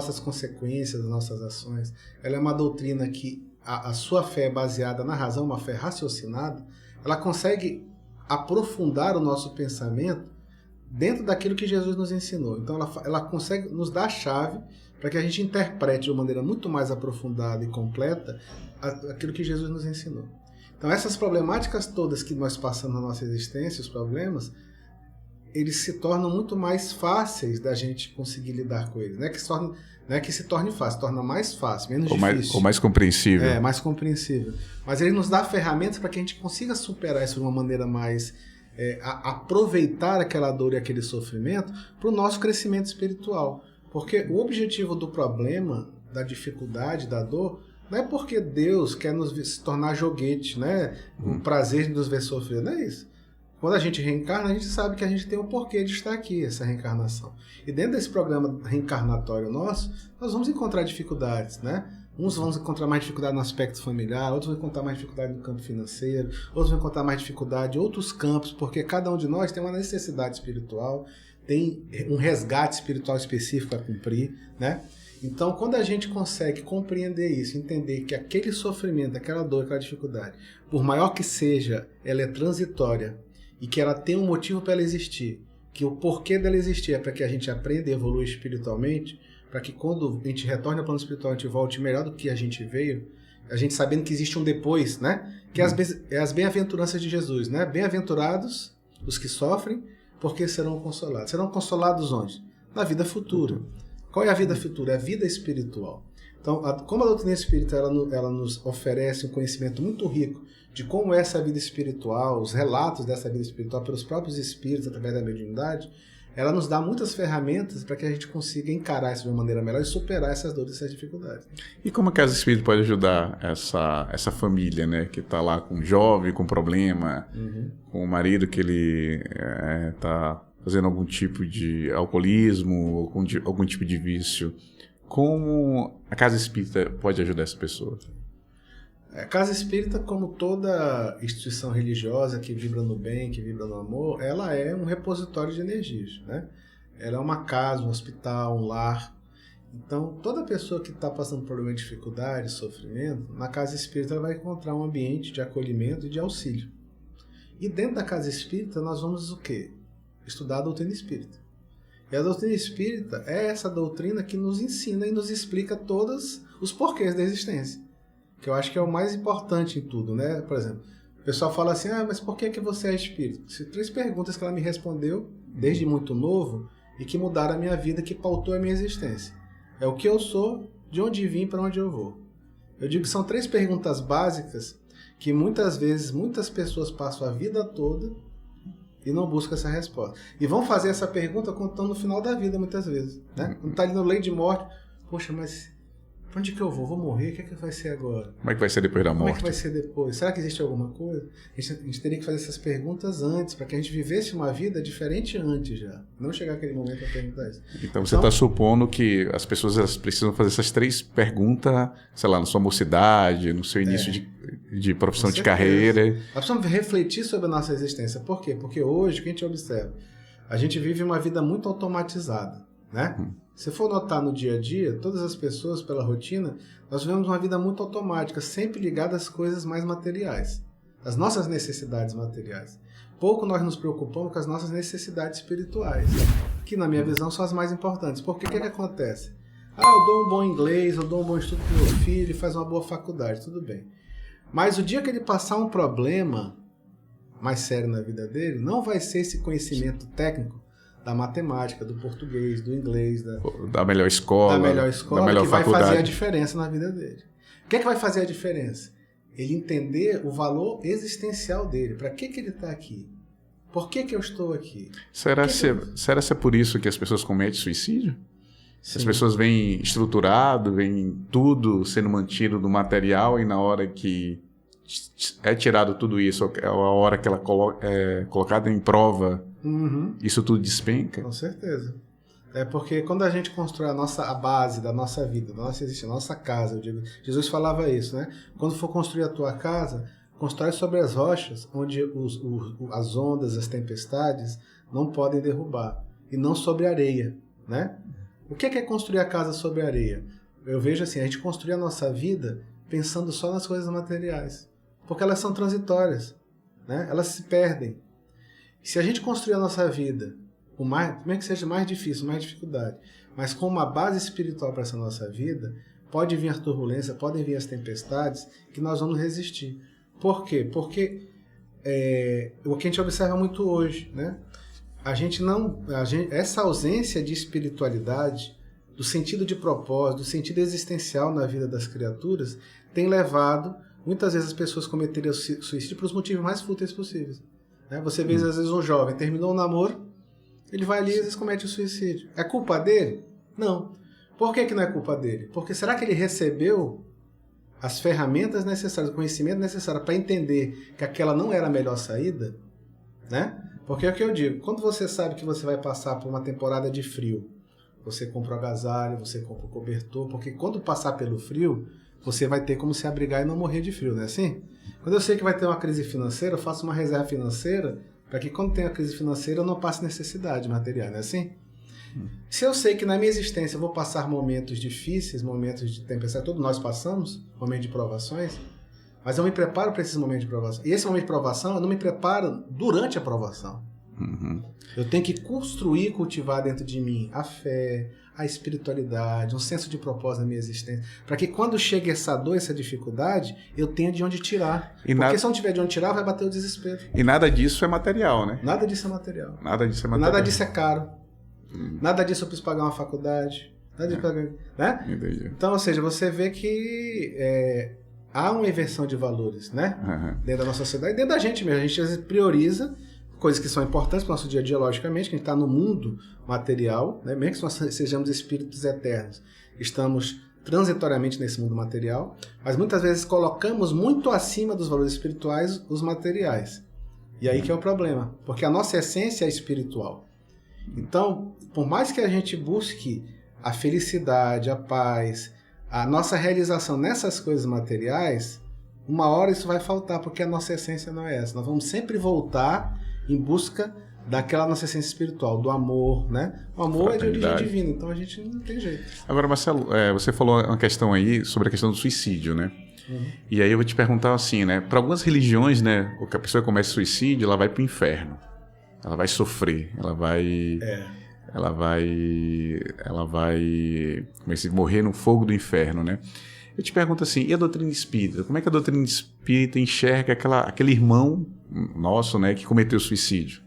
as consequências das nossas ações, ela é uma doutrina que a sua fé é baseada na razão, uma fé raciocinada, ela consegue aprofundar o nosso pensamento dentro daquilo que Jesus nos ensinou. Então, ela consegue nos dar a chave para que a gente interprete de uma maneira muito mais aprofundada e completa aquilo que Jesus nos ensinou. Então, essas problemáticas todas que nós passamos na nossa existência, os problemas, eles se tornam muito mais fáceis da gente conseguir lidar com eles. Não é que se torne fácil, torna mais fácil, menos difícil. Ou mais compreensível. É, mais compreensível. Mas ele nos dá ferramentas para que a gente consiga superar isso de uma maneira mais... aproveitar aquela dor e aquele sofrimento para o nosso crescimento espiritual. Porque o objetivo do problema, da dificuldade, da dor, não é porque Deus quer se tornar joguete, né? Um prazer de nos ver sofrer, não é isso. Quando a gente reencarna, a gente sabe que a gente tem o porquê de estar aqui, essa reencarnação. E dentro desse programa reencarnatório nosso, nós vamos encontrar dificuldades, né? Uns vão encontrar mais dificuldade no aspecto familiar, outros vão encontrar mais dificuldade no campo financeiro, outros vão encontrar mais dificuldade em outros campos, porque cada um de nós tem uma necessidade espiritual, tem um resgate espiritual específico a cumprir, né? Então, quando a gente consegue compreender isso, entender que aquele sofrimento, aquela dor, aquela dificuldade, por maior que seja, ela é transitória e que ela tem um motivo para ela existir, que o porquê dela existir é para que a gente aprenda e evolua espiritualmente, para que quando a gente retorne ao plano espiritual, a gente volte melhor do que a gente veio, a gente sabendo que existe um depois, né? Que é as bem-aventuranças de Jesus, né? Bem-aventurados os que sofrem, porque serão consolados. Serão consolados onde? Na vida futura. Qual é a vida futura? É a vida espiritual. Então, como a doutrina espírita ela nos oferece um conhecimento muito rico de como é essa vida espiritual, os relatos dessa vida espiritual pelos próprios espíritos através da mediunidade, ela nos dá muitas ferramentas para que a gente consiga encarar isso de uma maneira melhor e superar essas dores e essas dificuldades. E como a Casa Espírita pode ajudar essa família, né, que está lá com um jovem, com problema, com um marido que ele está fazendo algum tipo de alcoolismo, ou algum tipo de vício? Como a Casa Espírita pode ajudar essa pessoa? A Casa Espírita, como toda instituição religiosa que vibra no bem, que vibra no amor, ela é um repositório de energias, né? Ela é uma casa, um hospital, um lar. Então, toda pessoa que está passando por problema de dificuldade, sofrimento, na Casa Espírita ela vai encontrar um ambiente de acolhimento e de auxílio. E dentro da Casa Espírita nós vamos o quê? Estudar a doutrina espírita. E a doutrina espírita é essa doutrina que nos ensina e nos explica todos os porquês da existência. Que eu acho que é o mais importante em tudo, né? Por exemplo, o pessoal fala assim, mas por que você é espírita? 3 perguntas que ela me respondeu desde muito novo e que mudaram a minha vida, que pautou a minha existência. É o que eu sou, de onde vim e para onde eu vou. Eu digo que são 3 perguntas básicas que muitas vezes muitas pessoas passam a vida toda e não buscam essa resposta. E vão fazer essa pergunta quando estão no final da vida, muitas vezes, né? Quando está ali no leito de morte, poxa, mas para onde que eu vou? Vou morrer? O que é que vai ser agora? Como é que vai ser depois da morte? Como é que vai ser depois? Será que existe alguma coisa? A gente teria que fazer essas perguntas antes, para que a gente vivesse uma vida diferente antes já. Não chegar aquele momento a perguntar isso. Então você está supondo que as pessoas elas precisam fazer essas 3 perguntas, sei lá, na sua mocidade, no seu início de profissão de carreira. Nós precisamos refletir sobre a nossa existência. Por quê? Porque hoje, o que a gente observa? A gente vive uma vida muito automatizada, né? Se for notar no dia a dia, todas as pessoas, pela rotina, nós vivemos uma vida muito automática, sempre ligada às coisas mais materiais. das nossas necessidades materiais. Pouco nós nos preocupamos com as nossas necessidades espirituais, que na minha visão são as mais importantes. Porque o que acontece? Eu dou um bom inglês, eu dou um bom estudo para o meu filho, ele faz uma boa faculdade, tudo bem. Mas o dia que ele passar um problema mais sério na vida dele, não vai ser esse conhecimento técnico da matemática, do português, do inglês, da melhor escola, da melhor faculdade, vai fazer a diferença na vida dele. O que vai fazer a diferença? Ele entender o valor existencial dele. Para que ele está aqui? Por que eu estou aqui? Será que é por isso que as pessoas cometem suicídio? Sim. As pessoas vêm estruturado, vêm tudo sendo mantido do material e na hora que é tirado tudo isso, a hora que ela é colocada em prova, isso tudo despenca? Com certeza. É porque quando a gente constrói a base da nossa vida, da nossa existência, a nossa casa, eu digo, Jesus falava isso, né? Quando for construir a tua casa, constrói sobre as rochas, onde as ondas, as tempestades não podem derrubar, e não sobre areia, né? O que é construir a casa sobre areia? Eu vejo assim, a gente construir a nossa vida pensando só nas coisas materiais, porque elas são transitórias, né? Elas se perdem. Se a gente construir a nossa vida, mesmo que seja mais difícil, mais dificuldade, mas com uma base espiritual para essa nossa vida, pode vir a turbulência, podem vir as tempestades, que nós vamos resistir. Por quê? Porque o que a gente observa muito hoje, né? Essa ausência de espiritualidade, do sentido de propósito, do sentido existencial na vida das criaturas, tem levado muitas vezes as pessoas a cometerem suicídio por os motivos mais fúteis possíveis. Né? Você vê, às vezes, um jovem terminou um namoro, ele vai ali e às vezes comete o suicídio. É culpa dele? Não. Por que não é culpa dele? Porque será que ele recebeu as ferramentas necessárias, o conhecimento necessário para entender que aquela não era a melhor saída? Né? Porque é o que eu digo, quando você sabe que você vai passar por uma temporada de frio, você compra o agasalho, você compra o cobertor, porque quando passar pelo frio, você vai ter como se abrigar e não morrer de frio, não é assim? Quando eu sei que vai ter uma crise financeira, eu faço uma reserva financeira para que quando tem a crise financeira eu não passe necessidade material, não é assim? Se eu sei que na minha existência eu vou passar momentos difíceis, momentos de tempestade, todos nós passamos, momentos de provações, mas eu me preparo para esses momentos de provação. E esse momento de provação, eu não me preparo durante a provação. Eu tenho que construir e cultivar dentro de mim a fé, a espiritualidade, um senso de propósito na minha existência, para que quando chega essa dor, essa dificuldade, eu tenha de onde tirar. Porque se eu não tiver de onde tirar, vai bater o desespero. E nada disso é material, né? Nada disso é material. Nada disso é material. Nada disso é caro. Nada disso eu preciso pagar uma faculdade. Nada disso pagar, né? Entendi. Então, ou seja, você vê que há uma inversão de valores, né? Dentro da nossa sociedade, dentro da gente mesmo. A gente às vezes prioriza coisas que são importantes para o nosso dia a dia, logicamente, que a gente está no mundo material, né? Mesmo que nós sejamos espíritos eternos, estamos transitoriamente nesse mundo material, mas muitas vezes colocamos muito acima dos valores espirituais os materiais. E aí que é o problema, porque a nossa essência é espiritual. Então, por mais que a gente busque a felicidade, a paz, a nossa realização nessas coisas materiais, uma hora isso vai faltar, porque a nossa essência não é essa. Nós vamos sempre voltar em busca daquela nossa essência espiritual, do amor, né? O amor é de origem divina, então a gente não tem jeito. Agora, Marcelo, você falou uma questão aí sobre a questão do suicídio, né? E aí eu vou te perguntar assim, né? Para algumas religiões, né? O que a pessoa comete suicídio, ela vai para o inferno. Ela vai sofrer, ela vai morrer no fogo do inferno, né? Eu te pergunto assim, e a doutrina espírita? Como é que a doutrina espírita enxerga aquele irmão nosso, né, que cometeu suicídio?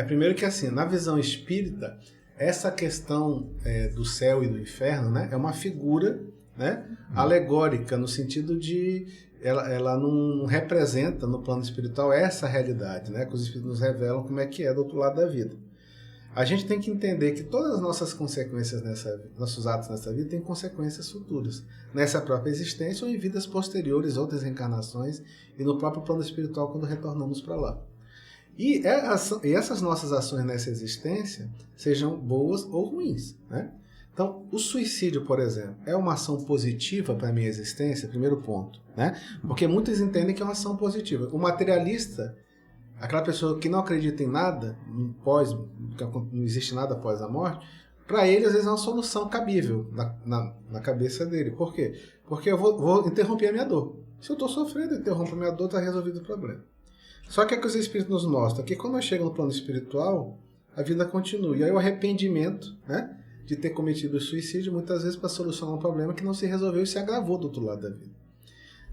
Primeiro que assim, na visão espírita, essa questão do céu e do inferno, né, é uma figura, né, alegórica, no sentido de ela não representa no plano espiritual essa realidade, né, que os espíritos nos revelam como é que é do outro lado da vida. A gente tem que entender que todas as nossas consequências nossos atos nessa vida têm consequências futuras, nessa própria existência ou em vidas posteriores, outras reencarnações e no próprio plano espiritual quando retornamos para lá. E essas nossas ações nessa existência, sejam boas ou ruins, né? Então, o suicídio, por exemplo, é uma ação positiva para a minha existência? Primeiro ponto, né? Porque muitos entendem que é uma ação positiva. O materialista, aquela pessoa que não acredita em nada, não existe nada após a morte, para ele, às vezes, é uma solução cabível na cabeça dele. Por quê? Porque eu vou interromper a minha dor. Se eu estou sofrendo, eu interrompo a minha dor, está resolvido o problema. Só que os Espíritos nos mostram que quando nós chegamos no plano espiritual, a vida continua. E aí o arrependimento, né, de ter cometido o suicídio, muitas vezes para solucionar um problema que não se resolveu e se agravou do outro lado da vida.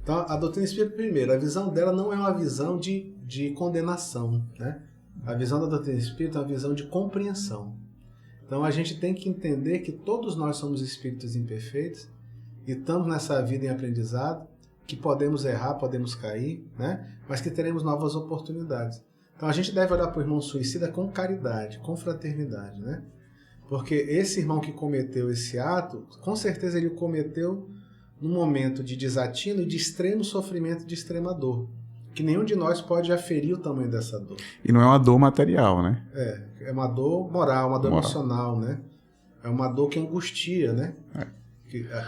Então, a doutrina espírita, primeiro, a visão dela não é uma visão de condenação, né? A visão da doutrina espírita é uma visão de compreensão. Então, a gente tem que entender que todos nós somos espíritos imperfeitos e estamos nessa vida em aprendizado, que podemos errar, podemos cair, né? Mas que teremos novas oportunidades. Então, a gente deve olhar para o irmão suicida com caridade, com fraternidade, né? Porque esse irmão que cometeu esse ato, com certeza ele o cometeu num momento de desatino e de extremo sofrimento, de extrema dor. Que nenhum de nós pode aferir o tamanho dessa dor. E não é uma dor material, né? É uma dor moral, uma dor emocional, né? É uma dor que angustia, né?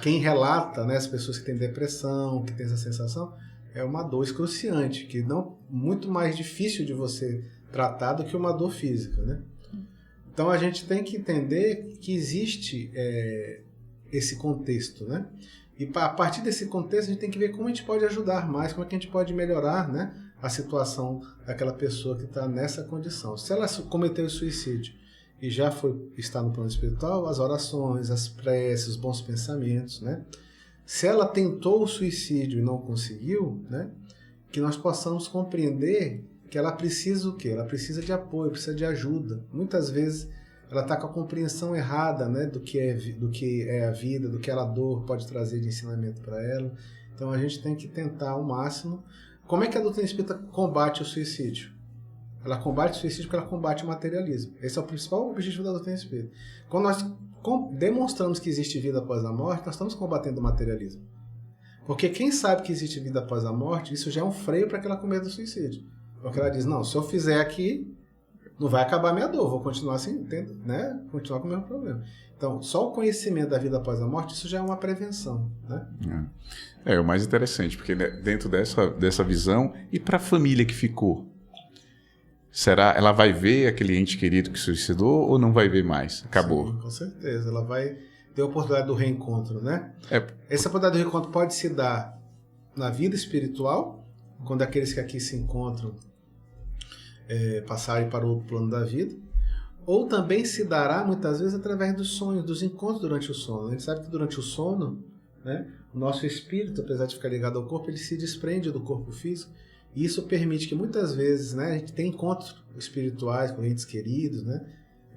Quem relata, né, as pessoas que têm depressão, que têm essa sensação, é uma dor excruciante, que não muito mais difícil de você tratar do que uma dor física, né? Então a gente tem que entender que existe esse contexto, né? E a partir desse contexto a gente tem que ver como a gente pode ajudar mais, como é que a gente pode melhorar, né, a situação daquela pessoa que está nessa condição. Se ela cometeu o suicídio e já está no plano espiritual, as orações, as preces, os bons pensamentos, né? Se ela tentou o suicídio e não conseguiu, né, que nós possamos compreender que ela precisa o quê? Ela precisa de apoio, precisa de ajuda. Muitas vezes ela está com a compreensão errada, né, do que é a vida, do que a dor pode trazer de ensinamento para ela. Então a gente tem que tentar ao máximo. Como é que a doutrina espírita combate o suicídio? Ela combate o suicídio porque ela combate o materialismo. Esse é o principal objetivo da doutrina espírita. Quando nós demonstramos que existe vida após a morte, nós estamos combatendo o materialismo. Porque quem sabe que existe vida após a morte, isso já é um freio para que ela cometa o suicídio. Porque ela diz, não, se eu fizer aqui, não vai acabar a minha dor, vou continuar assim, né? Continuar com o mesmo problema. Então, só o conhecimento da vida após a morte, isso já é uma prevenção, né? É o mais interessante, porque dentro dessa visão, e para a família que ficou? Será, ela vai ver aquele ente querido que suicidou ou não vai ver mais? Acabou. Sim, com certeza, ela vai ter a oportunidade do reencontro, né? Essa oportunidade do reencontro pode se dar na vida espiritual, quando aqueles que aqui se encontram passarem para o outro plano da vida, ou também se dará muitas vezes através dos sonhos, dos encontros durante o sono. A gente sabe que durante o sono, né, o nosso espírito, apesar de ficar ligado ao corpo, ele se desprende do corpo físico, e isso permite que muitas vezes, né, a gente tenha encontros espirituais com entes queridos, né?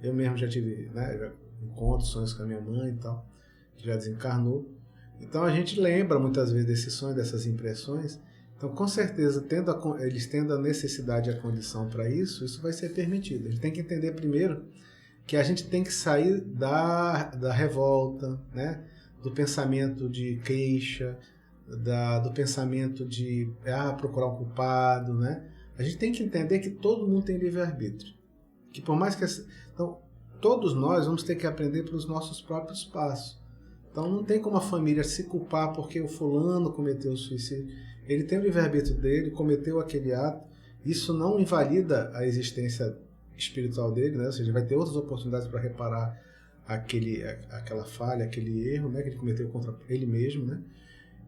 Eu mesmo já tive, né, encontros, sonhos com a minha mãe e tal, que já desencarnou. Então a gente lembra muitas vezes desses sonhos, dessas impressões. Então, com certeza, eles tendo a necessidade e a condição para isso, isso vai ser permitido. A gente tem que entender primeiro que a gente tem que sair da revolta, né? Do pensamento de queixa, do pensamento de procurar um culpado, né? A gente tem que entender que todo mundo tem livre-arbítrio. Que por mais que... Então, todos nós vamos ter que aprender pelos nossos próprios passos. Então, não tem como a família se culpar porque o fulano cometeu o suicídio. Ele tem o livre-arbítrio dele, cometeu aquele ato. Isso não invalida a existência espiritual dele, né? Ou seja, vai ter outras oportunidades para reparar aquela falha, aquele erro, né, que ele cometeu contra ele mesmo, né?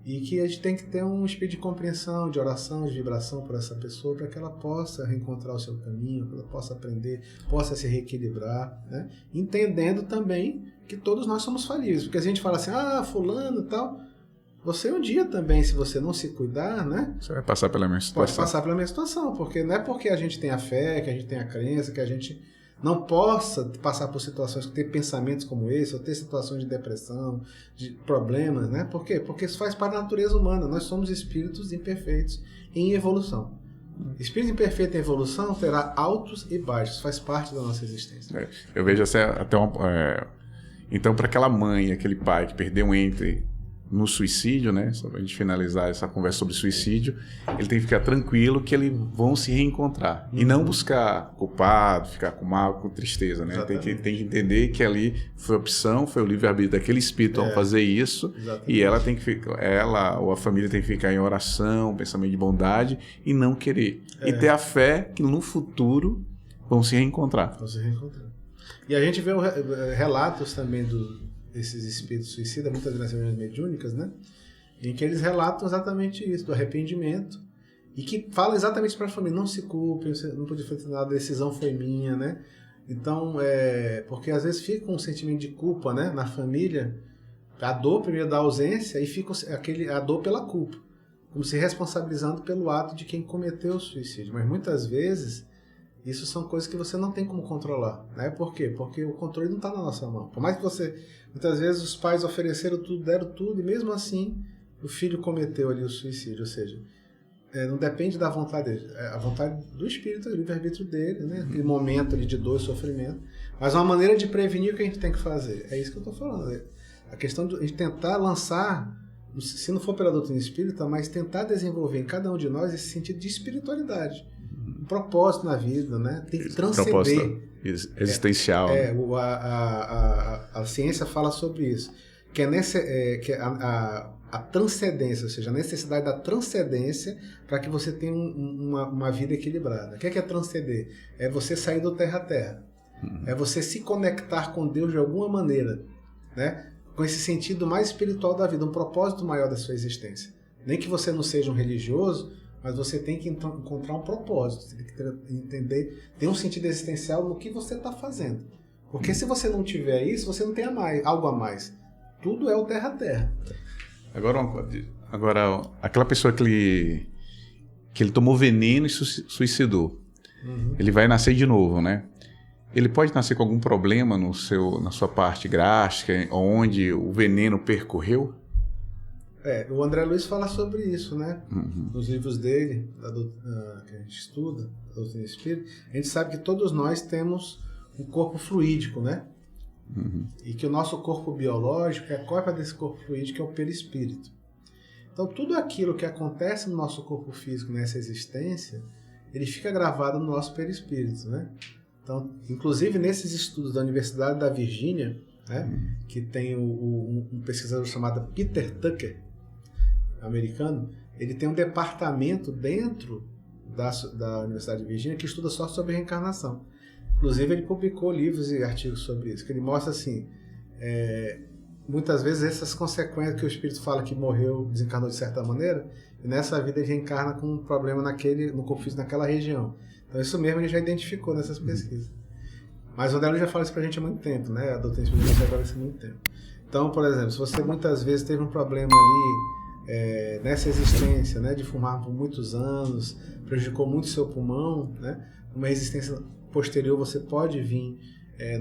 E que a gente tem que ter um espírito de compreensão, de oração, de vibração por essa pessoa, para que ela possa reencontrar o seu caminho, que ela possa aprender, possa se reequilibrar, né? Entendendo também que todos nós somos falíveis. Porque a gente fala assim, fulano e tal... Você um dia também, se você não se cuidar, né? Você vai passar pela mesma situação. Pode passar pela mesma situação, porque não é porque a gente tem a fé, que a gente tem a crença, que a gente não possa passar por situações, ter pensamentos como esse, ou ter situações de depressão, de problemas, né? Por quê? Porque isso faz parte da natureza humana. Nós somos espíritos imperfeitos em evolução. Espírito imperfeito em evolução terá altos e baixos, faz parte da nossa existência. Eu vejo assim, até então, para aquela mãe, aquele pai que perdeu um ente no suicídio, né? Só pra gente finalizar essa conversa sobre suicídio, ele tem que ficar tranquilo que eles vão se reencontrar. E não buscar culpado, ficar com mal, com tristeza, né? Tem que entender que ali foi a opção, foi o livre-arbítrio daquele espírito ao fazer isso. Exatamente. E ela tem que ficar, ela ou a família tem que ficar em oração, pensamento de bondade e não querer. E ter a fé que no futuro vão se reencontrar. Vão se reencontrar. E a gente vê relatos também desses espíritos suicidas, muitas vezes nas reuniões mediúnicas, né? Em que eles relatam exatamente isso, do arrependimento, e que falam exatamente para a família, não se culpe, você não podia fazer nada, a decisão foi minha, né? Então, porque às vezes fica um sentimento de culpa, né, na família, a dor primeiro da ausência, e fica a dor pela culpa, como se responsabilizando pelo ato de quem cometeu o suicídio. Mas muitas vezes, isso são coisas que você não tem como controlar, né? Por quê? Porque o controle não está na nossa mão. Por mais que muitas vezes os pais ofereceram tudo, deram tudo, e mesmo assim, o filho cometeu ali o suicídio, ou seja, não depende da vontade dele, a vontade do espírito, o livre-arbítrio dele, né? Aquele momento ali de dor e sofrimento, mas uma maneira de prevenir o que a gente tem que fazer. É isso que eu estou falando. A questão de a gente tentar lançar, se não for pela doutrina espírita, mas tentar desenvolver em cada um de nós esse sentido de espiritualidade, um propósito na vida, né? Tem que transcender. Propósito existencial. A ciência fala sobre isso, que é a transcendência, ou seja, a necessidade da transcendência para que você tenha uma vida equilibrada. O que é transcender? É você sair do terra a terra. É você se conectar com Deus de alguma maneira, né? Com esse sentido mais espiritual da vida, um propósito maior da sua existência. Nem que você não seja um religioso, mas você tem que encontrar um propósito, você tem que entender, ter um sentido existencial no que você está fazendo. Porque se você não tiver isso, você não tem algo a mais. Tudo é o terra a terra. Agora, aquela pessoa que ele tomou veneno e suicidou, ele vai nascer de novo, né? Ele pode nascer com algum problema na sua parte gástrica, onde o veneno percorreu? O André Luiz fala sobre isso, né? Nos livros dele, que a gente estuda, da doutrina espírita, a gente sabe que todos nós temos um corpo fluídico, né? E que o nosso corpo biológico é a cópia desse corpo fluídico, que é o perispírito. Então, tudo aquilo que acontece no nosso corpo físico, nessa existência, ele fica gravado no nosso perispírito, né? Então, inclusive nesses estudos da Universidade da Virgínia, né, que tem um pesquisador chamado Peter Tucker, americano, ele tem um departamento dentro da Universidade de Virgínia que estuda só sobre reencarnação. Inclusive, ele publicou livros e artigos sobre isso, que ele mostra assim, muitas vezes essas consequências que o espírito fala que morreu, desencarnou de certa maneira, e nessa vida ele reencarna com um problema no corpo físico naquela região. Então isso mesmo ele já identificou nessas pesquisas. Mas o André já fala isso pra gente há muito tempo, né? A doutrina espírita já fala isso há muito tempo. Então, por exemplo, se você muitas vezes teve um problema ali nessa existência, né, de fumar por muitos anos, prejudicou muito o seu pulmão, né? Uma existência posterior você pode vir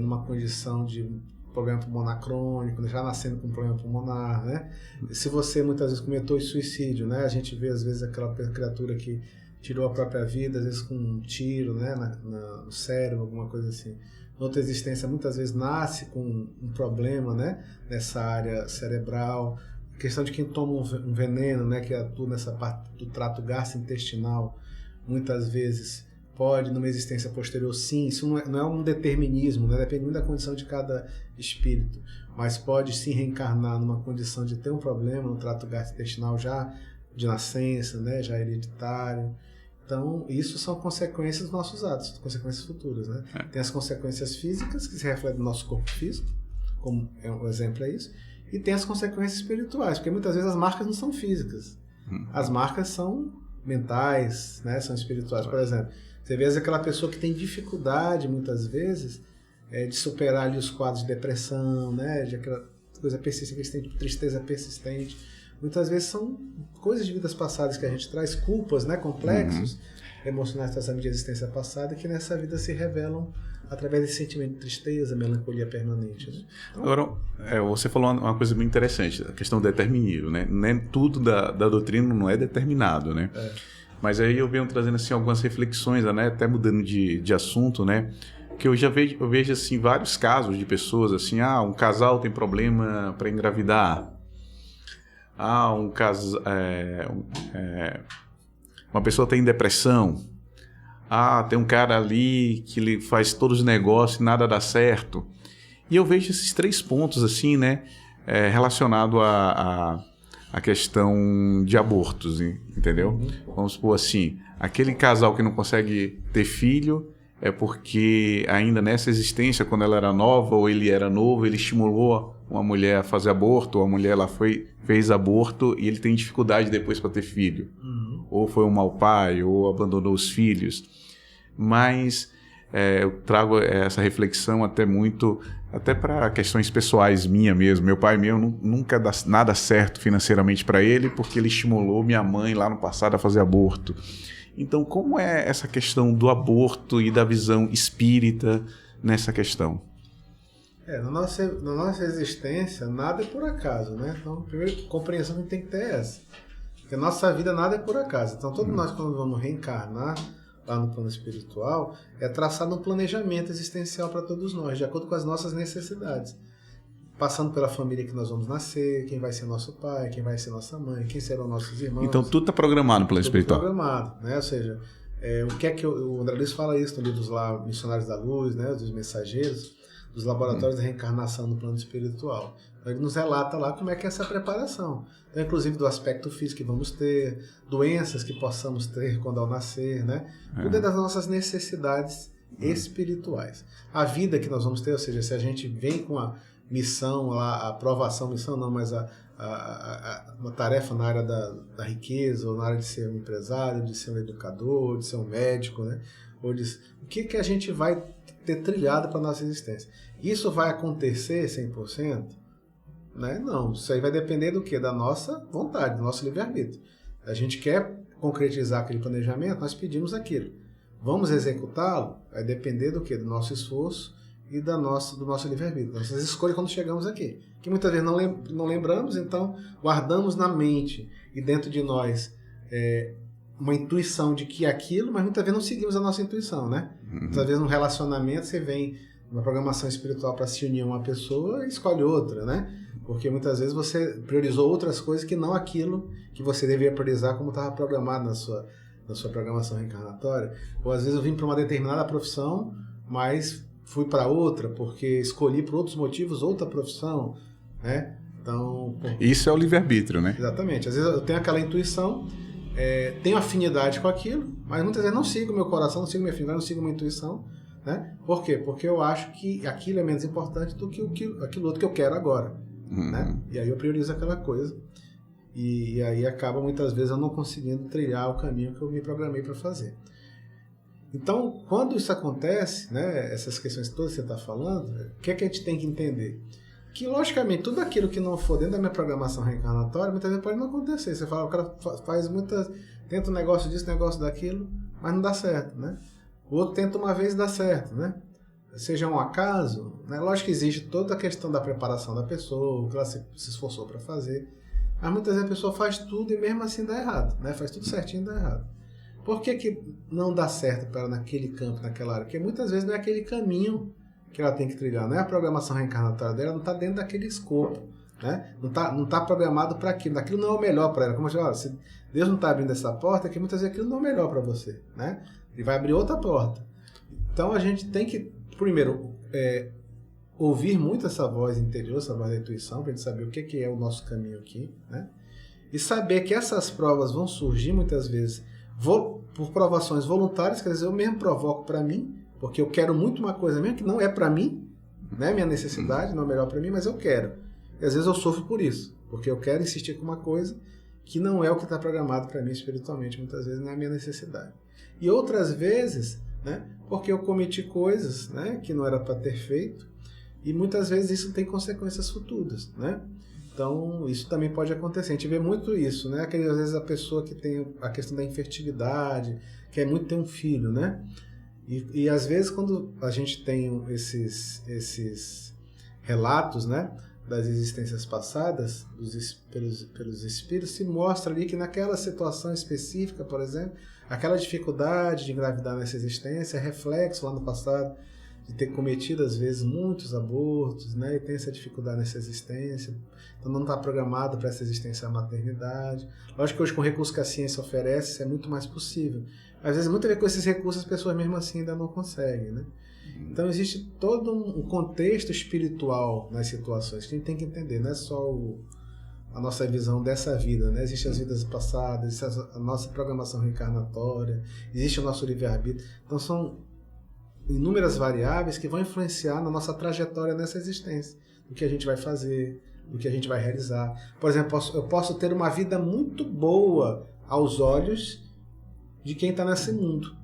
numa condição de problema pulmonar crônico, já nascendo com problema pulmonar, né? Se você muitas vezes cometeu suicídio, né? A gente vê às vezes aquela criatura que tirou a própria vida, às vezes com um tiro, né, no cérebro, alguma coisa assim. Outra existência muitas vezes nasce com um problema, né, nessa área cerebral. A questão de quem toma um veneno, né, que atua nessa parte do trato gastrointestinal, muitas vezes pode, numa existência posterior, sim, isso não é um determinismo, né, depende muito da condição de cada espírito, mas pode sim reencarnar numa condição de ter um problema no trato gastrointestinal já de nascença, né, já hereditário. Então, isso são consequências dos nossos atos, consequências futuras, né? Tem as consequências físicas, que se refletem no nosso corpo físico, como um exemplo é isso, e tem as consequências espirituais, porque muitas vezes as marcas não são físicas. As marcas são mentais, né? São espirituais. Por exemplo, você vê aquela pessoa que tem dificuldade, muitas vezes, de superar ali os quadros de depressão, né? De aquela coisa persistente, tristeza persistente. Muitas vezes são coisas de vidas passadas que a gente traz, culpas, né, complexos emocionais trazidos de existência passada, que nessa vida se revelam através desse sentimento de tristeza, melancolia permanente. Né? Então, agora, você falou uma coisa muito interessante, a questão do determinismo, né? Nem tudo da doutrina não é determinado, né? Mas aí eu venho trazendo assim, algumas reflexões, né? Até mudando de assunto, né? Que eu vejo assim, vários casos de pessoas assim, um casal tem problema para engravidar. Um caso, uma pessoa tem depressão. Tem um cara ali que ele faz todos os negócios e nada dá certo. E eu vejo esses 3 pontos assim, né, relacionado à questão de abortos, entendeu? Vamos supor assim, aquele casal que não consegue ter filho é porque ainda nessa existência, quando ela era nova ou ele era novo, ele estimulou uma mulher a fazer aborto, ou a mulher lá fez aborto e ele tem dificuldade depois para ter filho. Ou foi um mau pai, ou abandonou os filhos. Mas eu trago essa reflexão até para questões pessoais minha mesmo. Meu pai meu nunca dá nada certo financeiramente para ele, porque ele estimulou minha mãe lá no passado a fazer aborto. Então, como é essa questão do aborto e da visão espírita nessa questão? Na nossa existência, nada é por acaso, né? Então, a primeira compreensão que a gente tem que ter é essa. Porque a nossa vida, nada é por acaso. Então, todos nós, quando vamos reencarnar lá no plano espiritual, é traçado um planejamento existencial para todos nós, de acordo com as nossas necessidades. Passando pela família que nós vamos nascer, quem vai ser nosso pai, quem vai ser nossa mãe, quem serão nossos irmãos. Então, tudo está programado pelo espiritual. Tudo programado, né? Ou seja, o que é que o André Luiz fala isso no livro lá, Missionários da Luz, né? Dos mensageiros, dos laboratórios de reencarnação no plano espiritual. Então, ele nos relata lá como é que é essa preparação. Então, inclusive do aspecto físico que vamos ter, doenças que possamos ter quando ao nascer, né? Tudo é das nossas necessidades espirituais. A vida que nós vamos ter, ou seja, se a gente vem com a missão, a aprovação, missão não, mas uma tarefa na área da riqueza, ou na área de ser um empresário, de ser um educador, de ser um médico, né? O que a gente vai ter trilhado para a nossa existência? Isso vai acontecer 100%? Né? Não, isso aí vai depender do quê? Da nossa vontade, do nosso livre-arbítrio. A gente quer concretizar aquele planejamento, nós pedimos aquilo. Vamos executá-lo? Vai depender do quê? Do nosso esforço e do nosso livre-arbítrio, das nossas escolhas quando chegamos aqui. Que muitas vezes não lembramos, então guardamos na mente e dentro de nós uma intuição de que aquilo, mas muitas vezes não seguimos a nossa intuição, né? Muitas vezes num relacionamento você vem numa programação espiritual para se unir a uma pessoa e escolhe outra, né? Porque muitas vezes você priorizou outras coisas que não aquilo que você deveria priorizar como estava programado na sua programação reencarnatória. Ou às vezes eu vim para uma determinada profissão, mas fui para outra porque escolhi por outros motivos outra profissão, né? Então, isso é o livre-arbítrio, né? Exatamente. Às vezes eu tenho aquela intuição, tenho afinidade com aquilo, mas muitas vezes não sigo meu coração, não sigo minha afinidade, não sigo minha intuição, né? Por quê? Porque eu acho que aquilo é menos importante do que aquilo outro que eu quero agora. Né? E aí eu priorizo aquela coisa e aí acaba muitas vezes eu não conseguindo trilhar o caminho que eu me programei para fazer. Então, quando isso acontece, né, essas questões todas que você está falando, o que é que a gente tem que entender? Que, logicamente, tudo aquilo que não for dentro da minha programação reencarnatória, muitas vezes pode não acontecer. Você fala, o cara tenta um negócio disso, negócio daquilo, mas não dá certo, né? O outro tenta uma vez e dá certo, né? Seja um acaso, né? Lógico que existe toda a questão da preparação da pessoa, o que ela se esforçou para fazer, mas muitas vezes a pessoa faz tudo e mesmo assim dá errado, né? Faz tudo certinho e dá errado. Por que não dá certo para ela naquele campo, naquela área? Porque muitas vezes não é aquele caminho que ela tem que trilhar, não é a programação reencarnatória dela, não está dentro daquele escopo, né? Não tá programado para aquilo, aquilo não é o melhor para ela. Como eu falei, se Deus não está abrindo essa porta, é que muitas vezes aquilo não é o melhor para você, né? Ele vai abrir outra porta. Então a gente tem que primeiro, ouvir muito essa voz interior, essa voz da intuição, para a gente saber o que é o nosso caminho aqui, né? E saber que essas provas vão surgir muitas vezes por provações voluntárias, quer dizer, eu mesmo provoco para mim, porque eu quero muito uma coisa mesmo que não é para mim, né? Minha necessidade não é melhor para mim, mas eu quero. E às vezes eu sofro por isso, porque eu quero insistir com uma coisa que não é o que está programado para mim espiritualmente, muitas vezes não é a minha necessidade. E outras vezes, né, porque eu cometi coisas, né, que não era para ter feito, e muitas vezes isso tem consequências futuras, né? Então, isso também pode acontecer. A gente vê muito isso, né? Às vezes a pessoa que tem a questão da infertilidade, quer muito ter um filho, né? E às vezes quando a gente tem esses relatos, né, das existências passadas, pelos espíritos, se mostra ali que naquela situação específica, por exemplo, aquela dificuldade de engravidar nessa existência é reflexo lá no passado de ter cometido, às vezes, muitos abortos, né? E tem essa dificuldade nessa existência. Então não está programado para essa existência da maternidade. Lógico que hoje, com o recurso que a ciência oferece, isso é muito mais possível. Às vezes, muitas vezes com esses recursos, as pessoas mesmo assim ainda não conseguem, né? Então existe todo um contexto espiritual nas situações que a gente tem que entender, não é só a nossa visão dessa vida, né? Existem as vidas passadas, existe a nossa programação reencarnatória, existe o nosso livre-arbítrio. Então são inúmeras variáveis que vão influenciar na nossa trajetória nessa existência. Do que a gente vai fazer, do que a gente vai realizar. Por exemplo, eu posso ter uma vida muito boa aos olhos de quem está nesse mundo.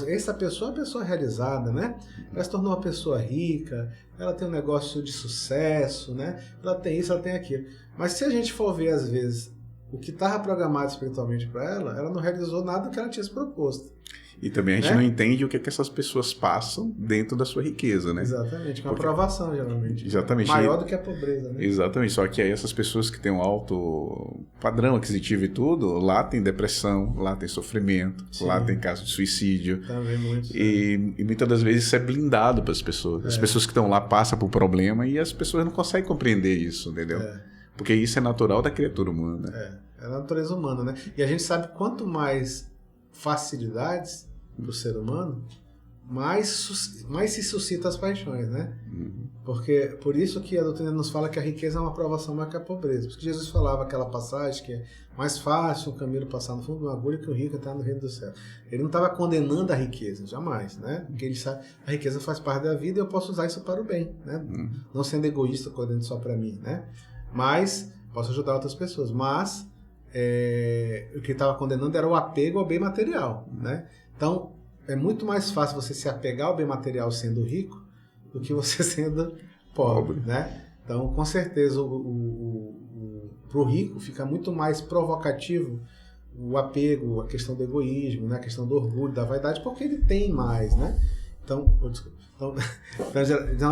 Essa pessoa é uma pessoa realizada, né? Ela se tornou uma pessoa rica, ela tem um negócio de sucesso, né? Ela tem isso, ela tem aquilo. Mas se a gente for ver, às vezes, o que estava programado espiritualmente para ela não realizou nada do que ela tinha se proposto. E também a gente não entende o que essas pessoas passam dentro da sua riqueza, né? Exatamente, com a aprovação, geralmente. Exatamente. Maior do que a pobreza, né? Exatamente, só que aí essas pessoas que têm um alto padrão aquisitivo e tudo, lá tem depressão, lá tem sofrimento, sim, lá tem caso de suicídio. Também muito. E muitas das vezes isso é blindado para as pessoas. As pessoas que estão lá passam por problema e as pessoas não conseguem compreender isso, entendeu? Porque isso é natural da criatura humana. É a natureza humana, né? E a gente sabe quanto mais facilidades para o ser humano, mais se suscita as paixões, né? Porque por isso que a doutrina nos fala que a riqueza é uma provação maior que a pobreza. Porque Jesus falava aquela passagem que é mais fácil um camelo passar no fundo de uma agulha que o rico entrar no reino do céu. Ele não estava condenando a riqueza, jamais, né? Porque ele sabe a riqueza faz parte da vida e eu posso usar isso para o bem, né? Não sendo egoísta, acordando só para mim, né? Mas posso ajudar outras pessoas. Mas o que ele estava condenando era o apego ao bem material, né? Então, é muito mais fácil você se apegar ao bem material sendo rico do que você sendo pobre, né? Então, com certeza, para o rico fica muito mais provocativo o apego, a questão do egoísmo, né? A questão do orgulho, da vaidade, porque ele tem mais, né? Então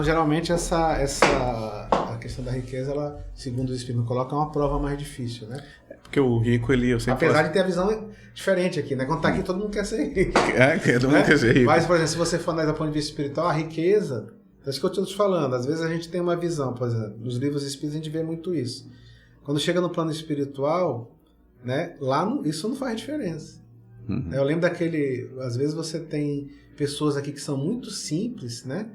geralmente a questão da riqueza, ela, segundo o Espírito coloca, é uma prova mais difícil, né? Porque o rico, apesar de ter a visão diferente aqui, né? Quando tá aqui, todo mundo quer ser rico. Todo mundo quer ser rico. Mas, por exemplo, se você for analisar do ponto de vista espiritual, a riqueza, é isso que eu estou te falando, às vezes a gente tem uma visão, por exemplo, nos livros espíritas a gente vê muito isso. Quando chega no plano espiritual, né? Lá isso não faz diferença. Eu lembro às vezes você tem pessoas aqui que são muito simples, né?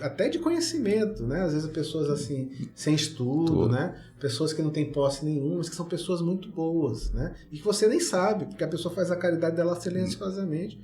Até de conhecimento, né? Às vezes pessoas assim, sem estudo, né? Pessoas que não têm posse nenhuma, mas que são pessoas muito boas, né? E que você nem sabe, porque a pessoa faz a caridade dela silenciosamente.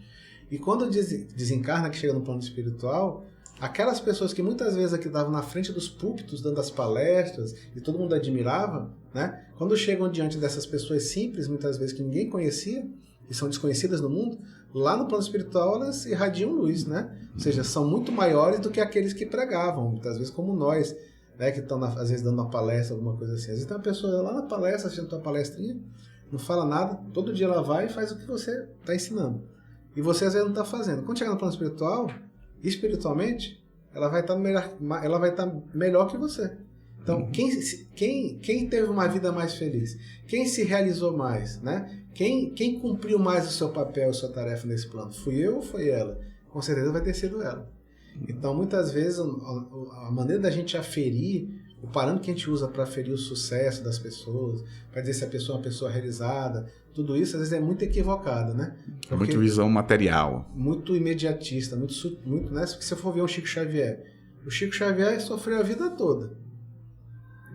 E quando desencarna, que chega no plano espiritual, aquelas pessoas que muitas vezes aqui estavam na frente dos púlpitos, dando as palestras, e todo mundo admirava, né? Quando chegam diante dessas pessoas simples, muitas vezes que ninguém conhecia, e são desconhecidas no mundo, lá no plano espiritual elas irradiam luz, né? Ou seja, são muito maiores do que aqueles que pregavam, muitas vezes como nós, né? Que estão às vezes dando uma palestra, alguma coisa assim. Às vezes tem uma pessoa lá na palestra, assistindo a tua palestrinha, não fala nada, todo dia ela vai e faz o que você está ensinando. E você às vezes não está fazendo. Quando chegar no plano espiritual, espiritualmente, ela vai estar melhor que você. Então, quem teve uma vida mais feliz? Quem se realizou mais, né? Quem cumpriu mais o seu papel, a sua tarefa nesse plano? Fui eu ou foi ela? Com certeza vai ter sido ela. Então, muitas vezes, a maneira da gente aferir, o parâmetro que a gente usa para aferir o sucesso das pessoas, para dizer se a pessoa é uma pessoa realizada, tudo isso, às vezes, é muito equivocado, né? Porque muito visão material. Muito imediatista, muito, né? Se você for ver o Chico Xavier sofreu a vida toda.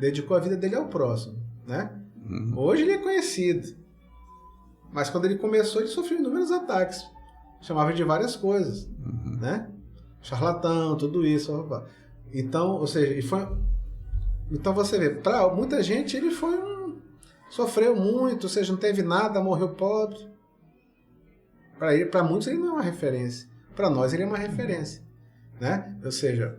Dedicou a vida dele ao próximo, né? Hoje ele é conhecido. Mas quando ele começou, ele sofreu inúmeros ataques. Chamava de várias coisas, né? Charlatão, tudo isso. Então, ou seja, então você vê, para muita gente ele sofreu muito, ou seja, não teve nada, morreu pobre. Para muitos ele não é uma referência. Para nós ele é uma referência, né? Ou seja,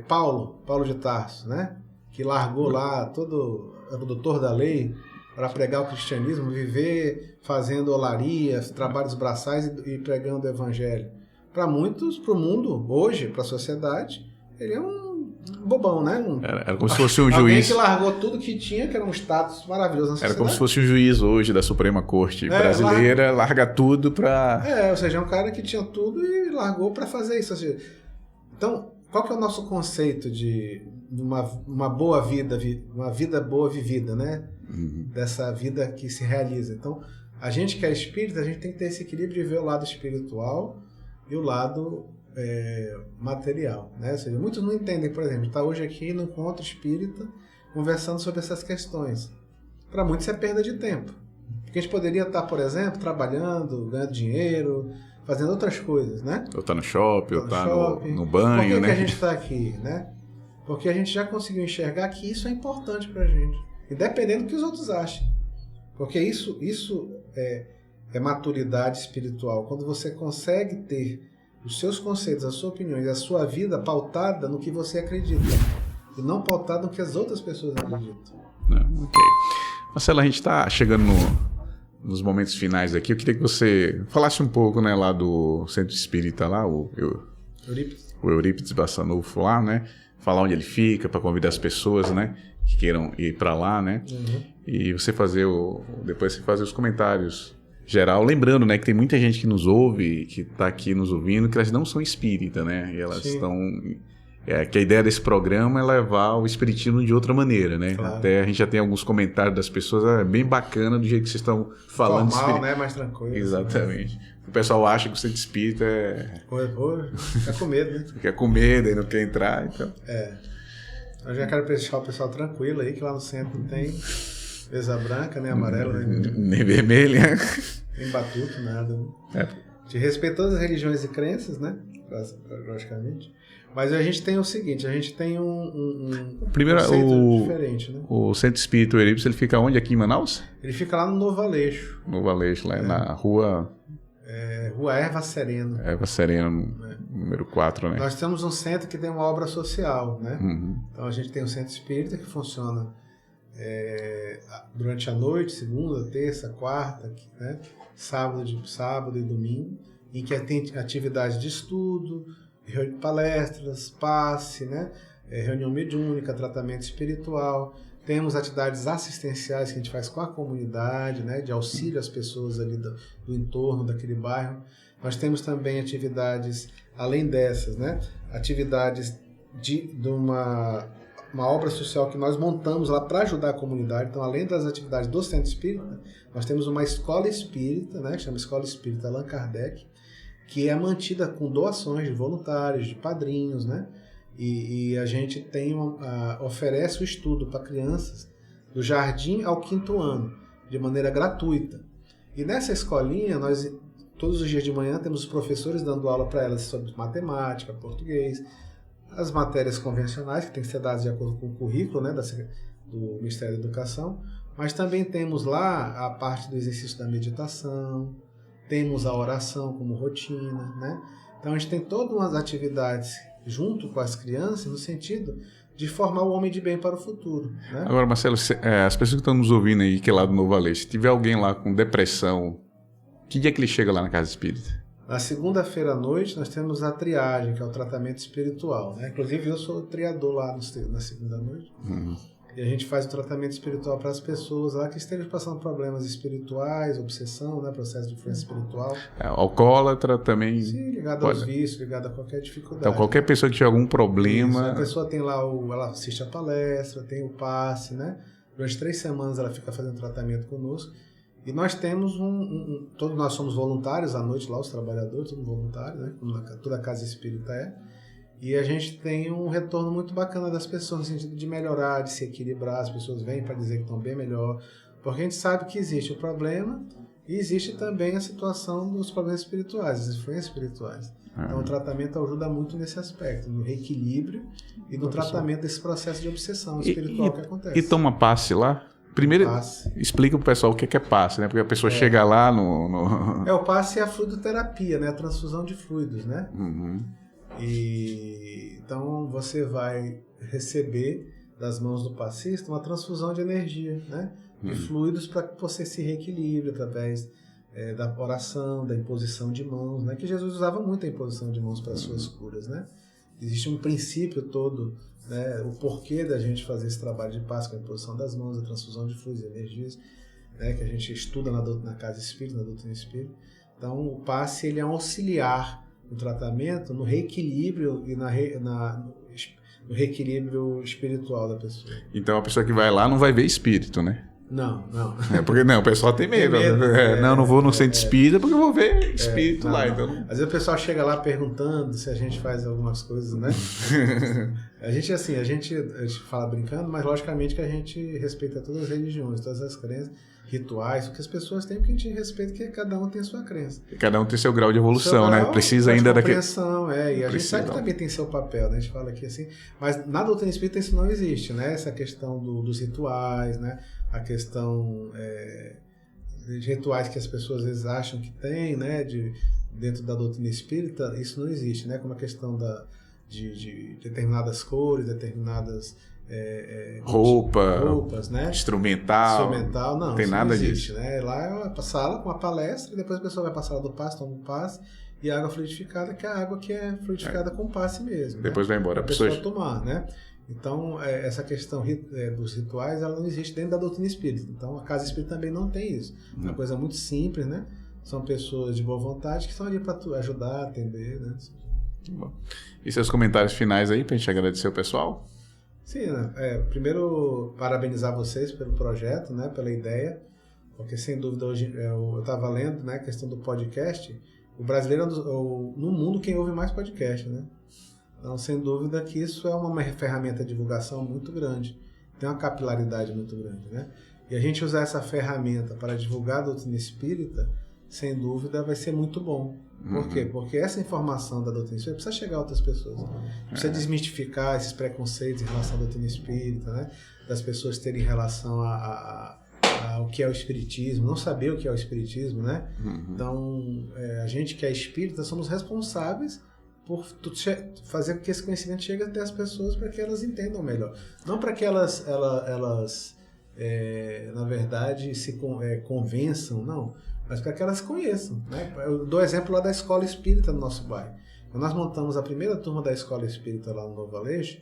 Paulo de Tarso, né? Que largou lá era o doutor da lei para pregar o cristianismo, viver fazendo olarias, trabalhos braçais e pregando o evangelho. Para muitos, para o mundo, hoje, para a sociedade, ele é um bobão, né? Era como se fosse um juiz. Alguém que largou tudo que tinha, que era um status maravilhoso na sociedade. Era como se fosse um juiz hoje da Suprema Corte brasileira, larga tudo para... ou seja, é um cara que tinha tudo e largou para fazer isso. Ou seja, então, qual que é o nosso conceito de uma boa vida, uma vida boa vivida, né? Dessa vida que se realiza. Então, a gente que é espírita, a gente tem que ter esse equilíbrio de ver o lado espiritual e o lado material, né? Ou seja, muitos não entendem, por exemplo, está hoje aqui no encontro espírita conversando sobre essas questões. Para muitos é perda de tempo. Porque a gente poderia estar, por exemplo, trabalhando, ganhando dinheiro, fazendo outras coisas, né? Ou tá no shopping, ou tá no banho, Por que né? que a gente está aqui, né? Porque a gente já conseguiu enxergar que isso é importante pra gente, independente do que os outros achem. Porque isso é maturidade espiritual. Quando você consegue ter os seus conceitos, as suas opiniões, a sua vida pautada no que você acredita e não pautada no que as outras pessoas acreditam. Ok. Marcelo, a gente está chegando nos momentos finais aqui. Eu queria que você falasse um pouco, né, lá do Centro Espírita, lá, o Eurípides Bassanufo lá, né? Falar onde ele fica, para convidar as pessoas, né, que queiram ir para lá, né? Uhum. E você depois você fazer os comentários geral, lembrando, né, que tem muita gente que nos ouve, que está aqui nos ouvindo, que elas não são espírita, né? E elas estão... que a ideia desse programa é levar o espiritismo de outra maneira, né? Claro. Até a gente já tem alguns comentários das pessoas, é bem bacana do jeito que vocês estão falando. Formal, né? Mais tranquilo. Exatamente. Né? O pessoal acha que o centro espírita fica com medo, né? Fica com medo e não quer entrar, então... Eu já quero deixar o pessoal tranquilo aí, que lá no centro não tem mesa branca, nem amarela, nem vermelha. Nem batuto, nada. Né? De respeito a todas as religiões e crenças, né? Logicamente. Mas a gente tem o seguinte, a gente tem Primeiro, conceito diferente, né? O Centro Espírita Eurípides, ele fica onde aqui em Manaus? Ele fica lá no Novo Aleixo. Novo Aleixo, lá na rua... Rua Erva Serena. Erva Serena, número 4, né? Nós temos um centro que tem uma obra social, né? Uhum. Então a gente tem um centro espírita que funciona durante a noite, segunda, terça, quarta, né? Sábado e domingo, em que tem atividade de estudo, palestras, passe, né? Reunião mediúnica, tratamento espiritual. Temos atividades assistenciais que a gente faz com a comunidade, né? De auxílio às pessoas ali do entorno daquele bairro. Nós temos também atividades, além dessas, né? Atividades de uma obra social que nós montamos lá para ajudar a comunidade. Então, além das atividades do Centro Espírita, nós temos uma escola espírita, né? Que chama Escola Espírita Allan Kardec, que é mantida com doações de voluntários, de padrinhos, né? E a gente oferece o estudo para crianças do jardim ao 5º ano, de maneira gratuita. E nessa escolinha, nós todos os dias de manhã temos os professores dando aula para elas sobre matemática, português, as matérias convencionais, que têm que ser dadas de acordo com o currículo, né, do Ministério da Educação, mas também temos lá a parte do exercício da meditação, temos a oração como rotina, né? Então a gente tem todas umas atividades junto com as crianças no sentido de formar o homem de bem para o futuro, né? Agora, Marcelo, as pessoas que estão nos ouvindo aí, que é lá do Novo Aleixo, se tiver alguém lá com depressão, que dia que ele chega lá na Casa Espírita? Na segunda-feira à noite nós temos a triagem, que é o tratamento espiritual, né? Inclusive eu sou triador lá na segunda-noite. Uhum. E a gente faz o tratamento espiritual para as pessoas lá que estejam passando problemas espirituais, obsessão, né? Processo de influência espiritual. Alcoólatra também. Sim, ligado aos vícios, ligado a qualquer dificuldade. Então qualquer pessoa que tiver algum problema... Isso, a pessoa tem lá, ela assiste a palestra, tem o passe, né? Durante 3 semanas ela fica fazendo tratamento conosco. E nós temos todos nós somos voluntários à noite lá, os trabalhadores, todos voluntários, né? Como toda a Casa Espírita é. E a gente tem um retorno muito bacana das pessoas, no sentido de melhorar, de se equilibrar. As pessoas vêm para dizer que estão bem melhor. Porque a gente sabe que existe o problema e existe também a situação dos problemas espirituais, das influências espirituais. Então o tratamento ajuda muito nesse aspecto, no reequilíbrio e no tratamento desse processo de obsessão espiritual que acontece. E toma passe lá? Primeiro, explica pro pessoal o que é passe, né? Porque a pessoa chega lá no... O passe é a fluidoterapia, né? A transfusão de fluidos, né? Uhum. E então você vai receber das mãos do passista uma transfusão de energia, né? De fluidos para que você se reequilibre através da oração, da imposição de mãos, né? Que Jesus usava muito a imposição de mãos para as suas curas, né? Existe um princípio todo, né? O porquê da gente fazer esse trabalho de passe com a imposição das mãos, a transfusão de fluidos e energias, né? Que a gente estuda na Casa Espírita, na doutrina espírita. Então o passe ele é um auxiliar no tratamento, no reequilíbrio e no reequilíbrio espiritual da pessoa. Então a pessoa que vai lá não vai ver espírito, né? Não. Porque o pessoal tem medo. Não vou no centro espírita porque eu vou ver espírito lá. Então... Às vezes o pessoal chega lá perguntando se a gente faz algumas coisas, né? a gente fala brincando, mas logicamente que a gente respeita todas as religiões, todas as crenças. rituais, o que as pessoas têm, porque a gente respeita que cada um tem a sua crença. Cada um tem seu grau de evolução, né? Precisa ainda daquele... E a gente sabe que também tem seu papel, né? A gente fala aqui assim, mas na doutrina espírita isso não existe, né? Essa questão dos rituais, né? A questão de rituais que as pessoas às vezes acham que tem, né? Dentro da doutrina espírita, isso não existe, né? Como a questão de determinadas cores, determinadas roupas, né? Instrumental, não tem nada existe, disso. Né? Lá é uma sala com uma palestra, e depois a pessoa vai para a sala do passe, toma um passe, e a água fluidificada, que é a água que é fluidificada com passe mesmo. Depois, né? Vai embora. A pessoa tomar, né? Então, essa questão dos rituais, ela não existe dentro da doutrina espírita. Então, a casa espírita também não tem isso. É uma coisa muito simples, né? São pessoas de boa vontade que estão ali para ajudar, atender, né? Bom. E seus comentários finais aí, para a gente agradecer o pessoal? Sim, né? Primeiro, parabenizar vocês pelo projeto, né? Pela ideia, porque sem dúvida hoje eu estava lendo, né? A questão do podcast. O brasileiro é no mundo quem ouve mais podcast, né? Então, sem dúvida que isso é uma ferramenta de divulgação muito grande, tem uma capilaridade muito grande, né? E a gente usar essa ferramenta para divulgar a doutrina espírita, sem dúvida, vai ser muito bom. Por quê? Porque essa informação da doutrina espírita precisa chegar a outras pessoas. Precisa desmistificar esses preconceitos em relação à doutrina espírita, né? Das pessoas terem relação ao que é o espiritismo, não saber o que é o espiritismo, né? Então, a gente que é espírita somos responsáveis por fazer com que esse conhecimento chegue até as pessoas para que elas entendam melhor. Não para que elas na verdade, se convençam, não, mas para que elas conheçam, né? Eu dou exemplo lá da escola espírita no nosso bairro. Quando nós montamos a primeira turma da escola espírita lá no Novo Aleixo,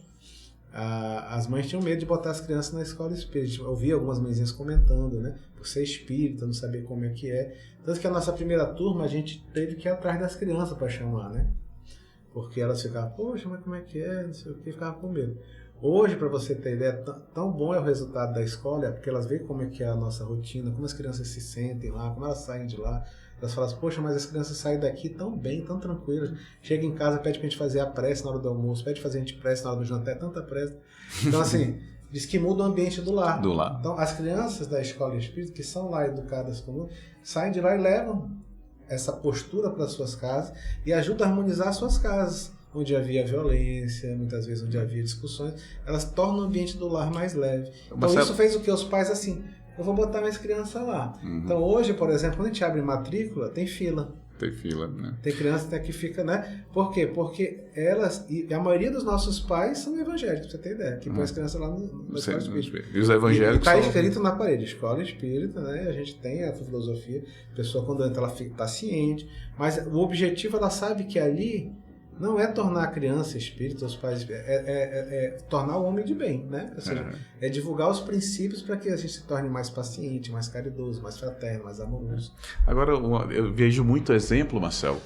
as mães tinham medo de botar as crianças na escola espírita. Eu ouvia algumas mãezinhas comentando, né? Por ser espírita, não saber como é que é. Tanto que a nossa primeira turma, a gente teve que ir atrás das crianças para chamar, né? Porque elas ficavam, poxa, mas como é que é? Não sei o que, ficavam com medo. Hoje, para você ter ideia, tão bom é o resultado da escola, porque elas veem como é que é a nossa rotina, como as crianças se sentem lá, como elas saem de lá. Elas falam assim, poxa, mas as crianças saem daqui tão bem, tão tranquilas. Chega em casa, pede pra gente fazer a prece na hora do almoço, pede pra fazer a gente prece na hora do jantar, é tanta prece. Então, assim, diz que muda o ambiente do lar. Então, as crianças da escola espírita, que são lá educadas como saem de lá e levam essa postura para suas casas e ajudam a harmonizar as suas casas. Onde havia violência, muitas vezes onde havia discussões, elas tornam o ambiente do lar mais leve. Então isso fez o que? Os pais assim, eu vou botar minhas crianças lá. Então hoje, por exemplo, quando a gente abre matrícula, tem fila. Tem fila, né? Tem criança que fica, né? Por quê? Porque elas, e a maioria dos nossos pais são evangélicos, pra você ter ideia, que põe as crianças lá na escola espírita. E os evangélicos está escrito na parede, escola espírita, né? A gente tem a filosofia, a pessoa quando entra, ela está ciente, mas o objetivo, ela sabe que ali não é tornar a criança espírita, os pais é tornar o homem de bem, né? Ou seja, é divulgar os princípios para que a gente se torne mais paciente, mais caridoso, mais fraterno, mais amoroso. Agora, eu vejo muito exemplo, Marcelo,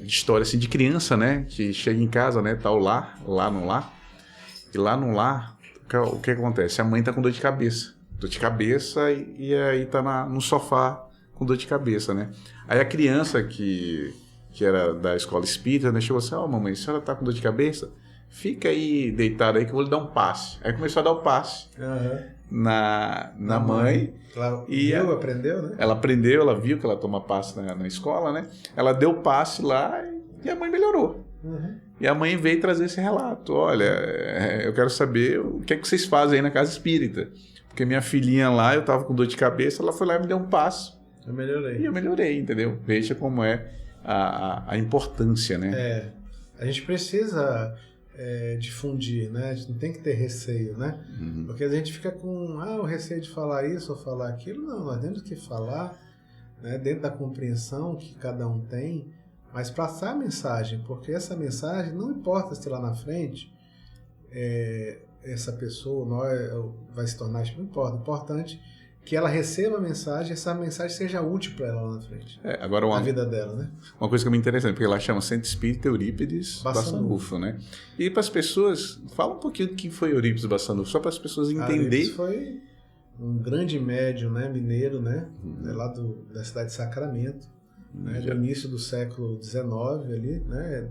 de história assim, de criança, né? Que chega em casa, né? Tá lá no lar, e lá no lar, o que acontece? A mãe tá com dor de cabeça e aí tá no sofá com dor de cabeça, né? Aí a criança que era da escola espírita, né? Chegou assim, mamãe, a senhora tá com dor de cabeça? Fica aí deitada aí que eu vou lhe dar um passe. Aí começou a dar o passe na mãe. Ela aprendeu, né? Ela aprendeu, ela viu que ela toma passe na escola, né? Ela deu passe lá e a mãe melhorou. E a mãe veio trazer esse relato. Olha, eu quero saber o que é que vocês fazem aí na casa espírita. Porque minha filhinha lá, eu tava com dor de cabeça, ela foi lá e me deu um passe. Eu melhorei. E eu melhorei, entendeu? Veja como é a importância, né? A gente precisa difundir, né? A gente não tem que ter receio, né? Porque a gente fica com o receio de falar isso ou falar aquilo. Não, nós temos que falar, né, dentro da compreensão que cada um tem, mas passar a mensagem, porque essa mensagem, não importa se lá na frente essa pessoa vai se tornar, não importa, o importante que ela receba a mensagem, essa mensagem seja útil para ela lá na frente. Agora na vida dela, né? Uma coisa que é muito interessante, porque ela chama Centro Espírita Eurípides Bassanufo, né? E para as pessoas, fala um pouquinho do que foi Eurípides Bassanufo, só para as pessoas entenderem. Eurípides foi um grande médium, né, mineiro, né? Lá da cidade de Sacramento, né, do início do século XIX ali, né?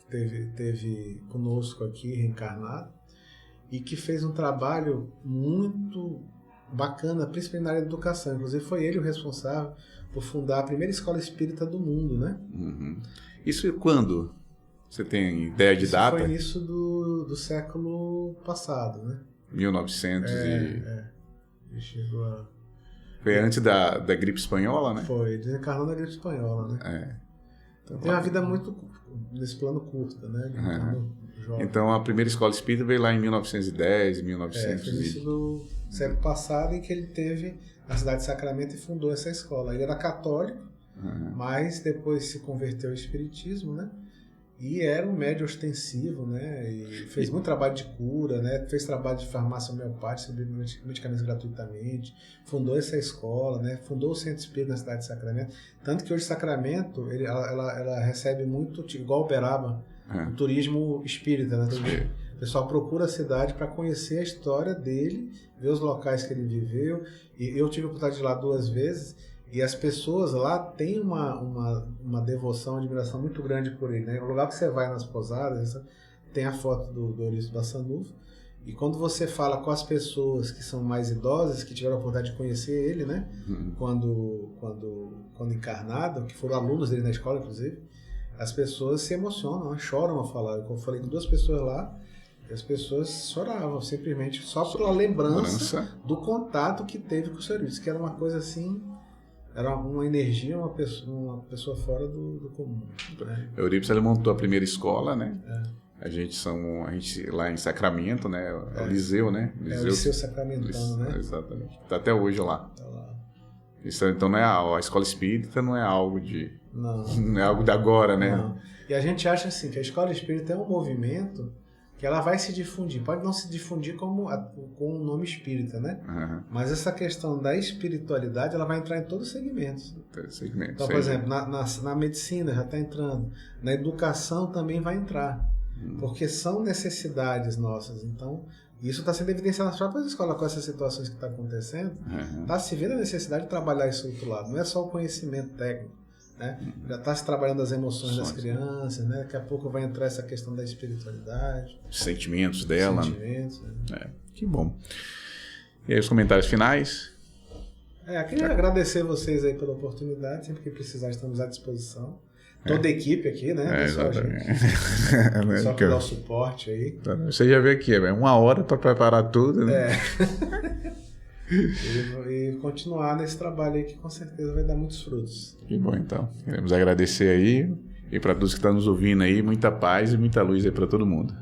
Teve conosco aqui, reencarnado. e que fez um trabalho muito bacana, principalmente na área da educação. Inclusive foi ele o responsável por fundar a primeira escola espírita do mundo, né? Isso quando? Você tem ideia de data? Foi início do século passado, né? 1900 Ele chegou a... Foi antes da gripe espanhola, né? Foi, desencarnou na gripe espanhola, né? Então tem uma vida muito, nesse plano, curta, né? Então a primeira escola espírita veio lá em 1910, 1900. Foi início do século passado, em que ele teve na cidade de Sacramento e fundou essa escola. Ele era católico, mas depois se converteu ao espiritismo, né? E era um médium ostensivo, né? E fez muito trabalho de cura, né? Fez trabalho de farmácia homeopática, distribuiu medicamentos gratuitamente, fundou essa escola, né? Fundou o Centro Espírita na cidade de Sacramento. Tanto que hoje Sacramento, ela recebe muito, igual Uberaba, o turismo espírita, né? O pessoal procura a cidade para conhecer a história dele, ver os locais que ele viveu. E eu tive a oportunidade de ir lá 2 vezes. E as pessoas lá têm uma devoção, uma admiração muito grande por ele, né? O lugar que você vai nas pousadas, tem a foto do Eurípides Bassanufo, e quando você fala com as pessoas que são mais idosas, que tiveram a oportunidade de conhecer ele, né? Quando encarnado, que foram alunos dele na escola, inclusive, as pessoas se emocionam, choram ao falar. Eu falei com 2 pessoas lá, e as pessoas choravam, simplesmente, só pela lembrança do contato que teve com o Sr. Eurípides, que era uma coisa assim... Era uma energia, uma pessoa fora do comum. Né? O Eurípides, ele montou a primeira escola, né? A gente lá em Sacramento, né? É o Liceu, né? O Liceu Sacramentano, né? Exatamente. Está até hoje lá. Tá lá. Isso, então não é a escola espírita não é algo de... Não é algo de agora, né? Não. E a gente acha assim, que a escola espírita é um movimento que ela vai se difundir. Pode não se difundir com o nome espírita, né? Mas essa questão da espiritualidade, ela vai entrar em todos os segmentos. Então, por exemplo, na medicina já está entrando. Na educação também vai entrar. Porque são necessidades nossas. Então, isso está sendo evidenciado nas próprias escolas com essas situações que estão acontecendo. Está se vendo a necessidade de trabalhar isso do outro lado. Não é só o conhecimento técnico. Né? Já está se trabalhando as emoções das crianças, né? Daqui a pouco vai entrar essa questão da espiritualidade. Sentimentos dela. Sentimentos, né? Que bom. E aí os comentários finais? Queria agradecer vocês aí pela oportunidade. Sempre que precisar, estamos à disposição. Toda a equipe aqui, né? Só para dar o suporte aí. Você já vê aqui, é 1 hora para preparar tudo, né? E continuar nesse trabalho aí que com certeza vai dar muitos frutos. Que bom, então. Queremos agradecer aí, e para todos que estão nos ouvindo aí, muita paz e muita luz aí para todo mundo.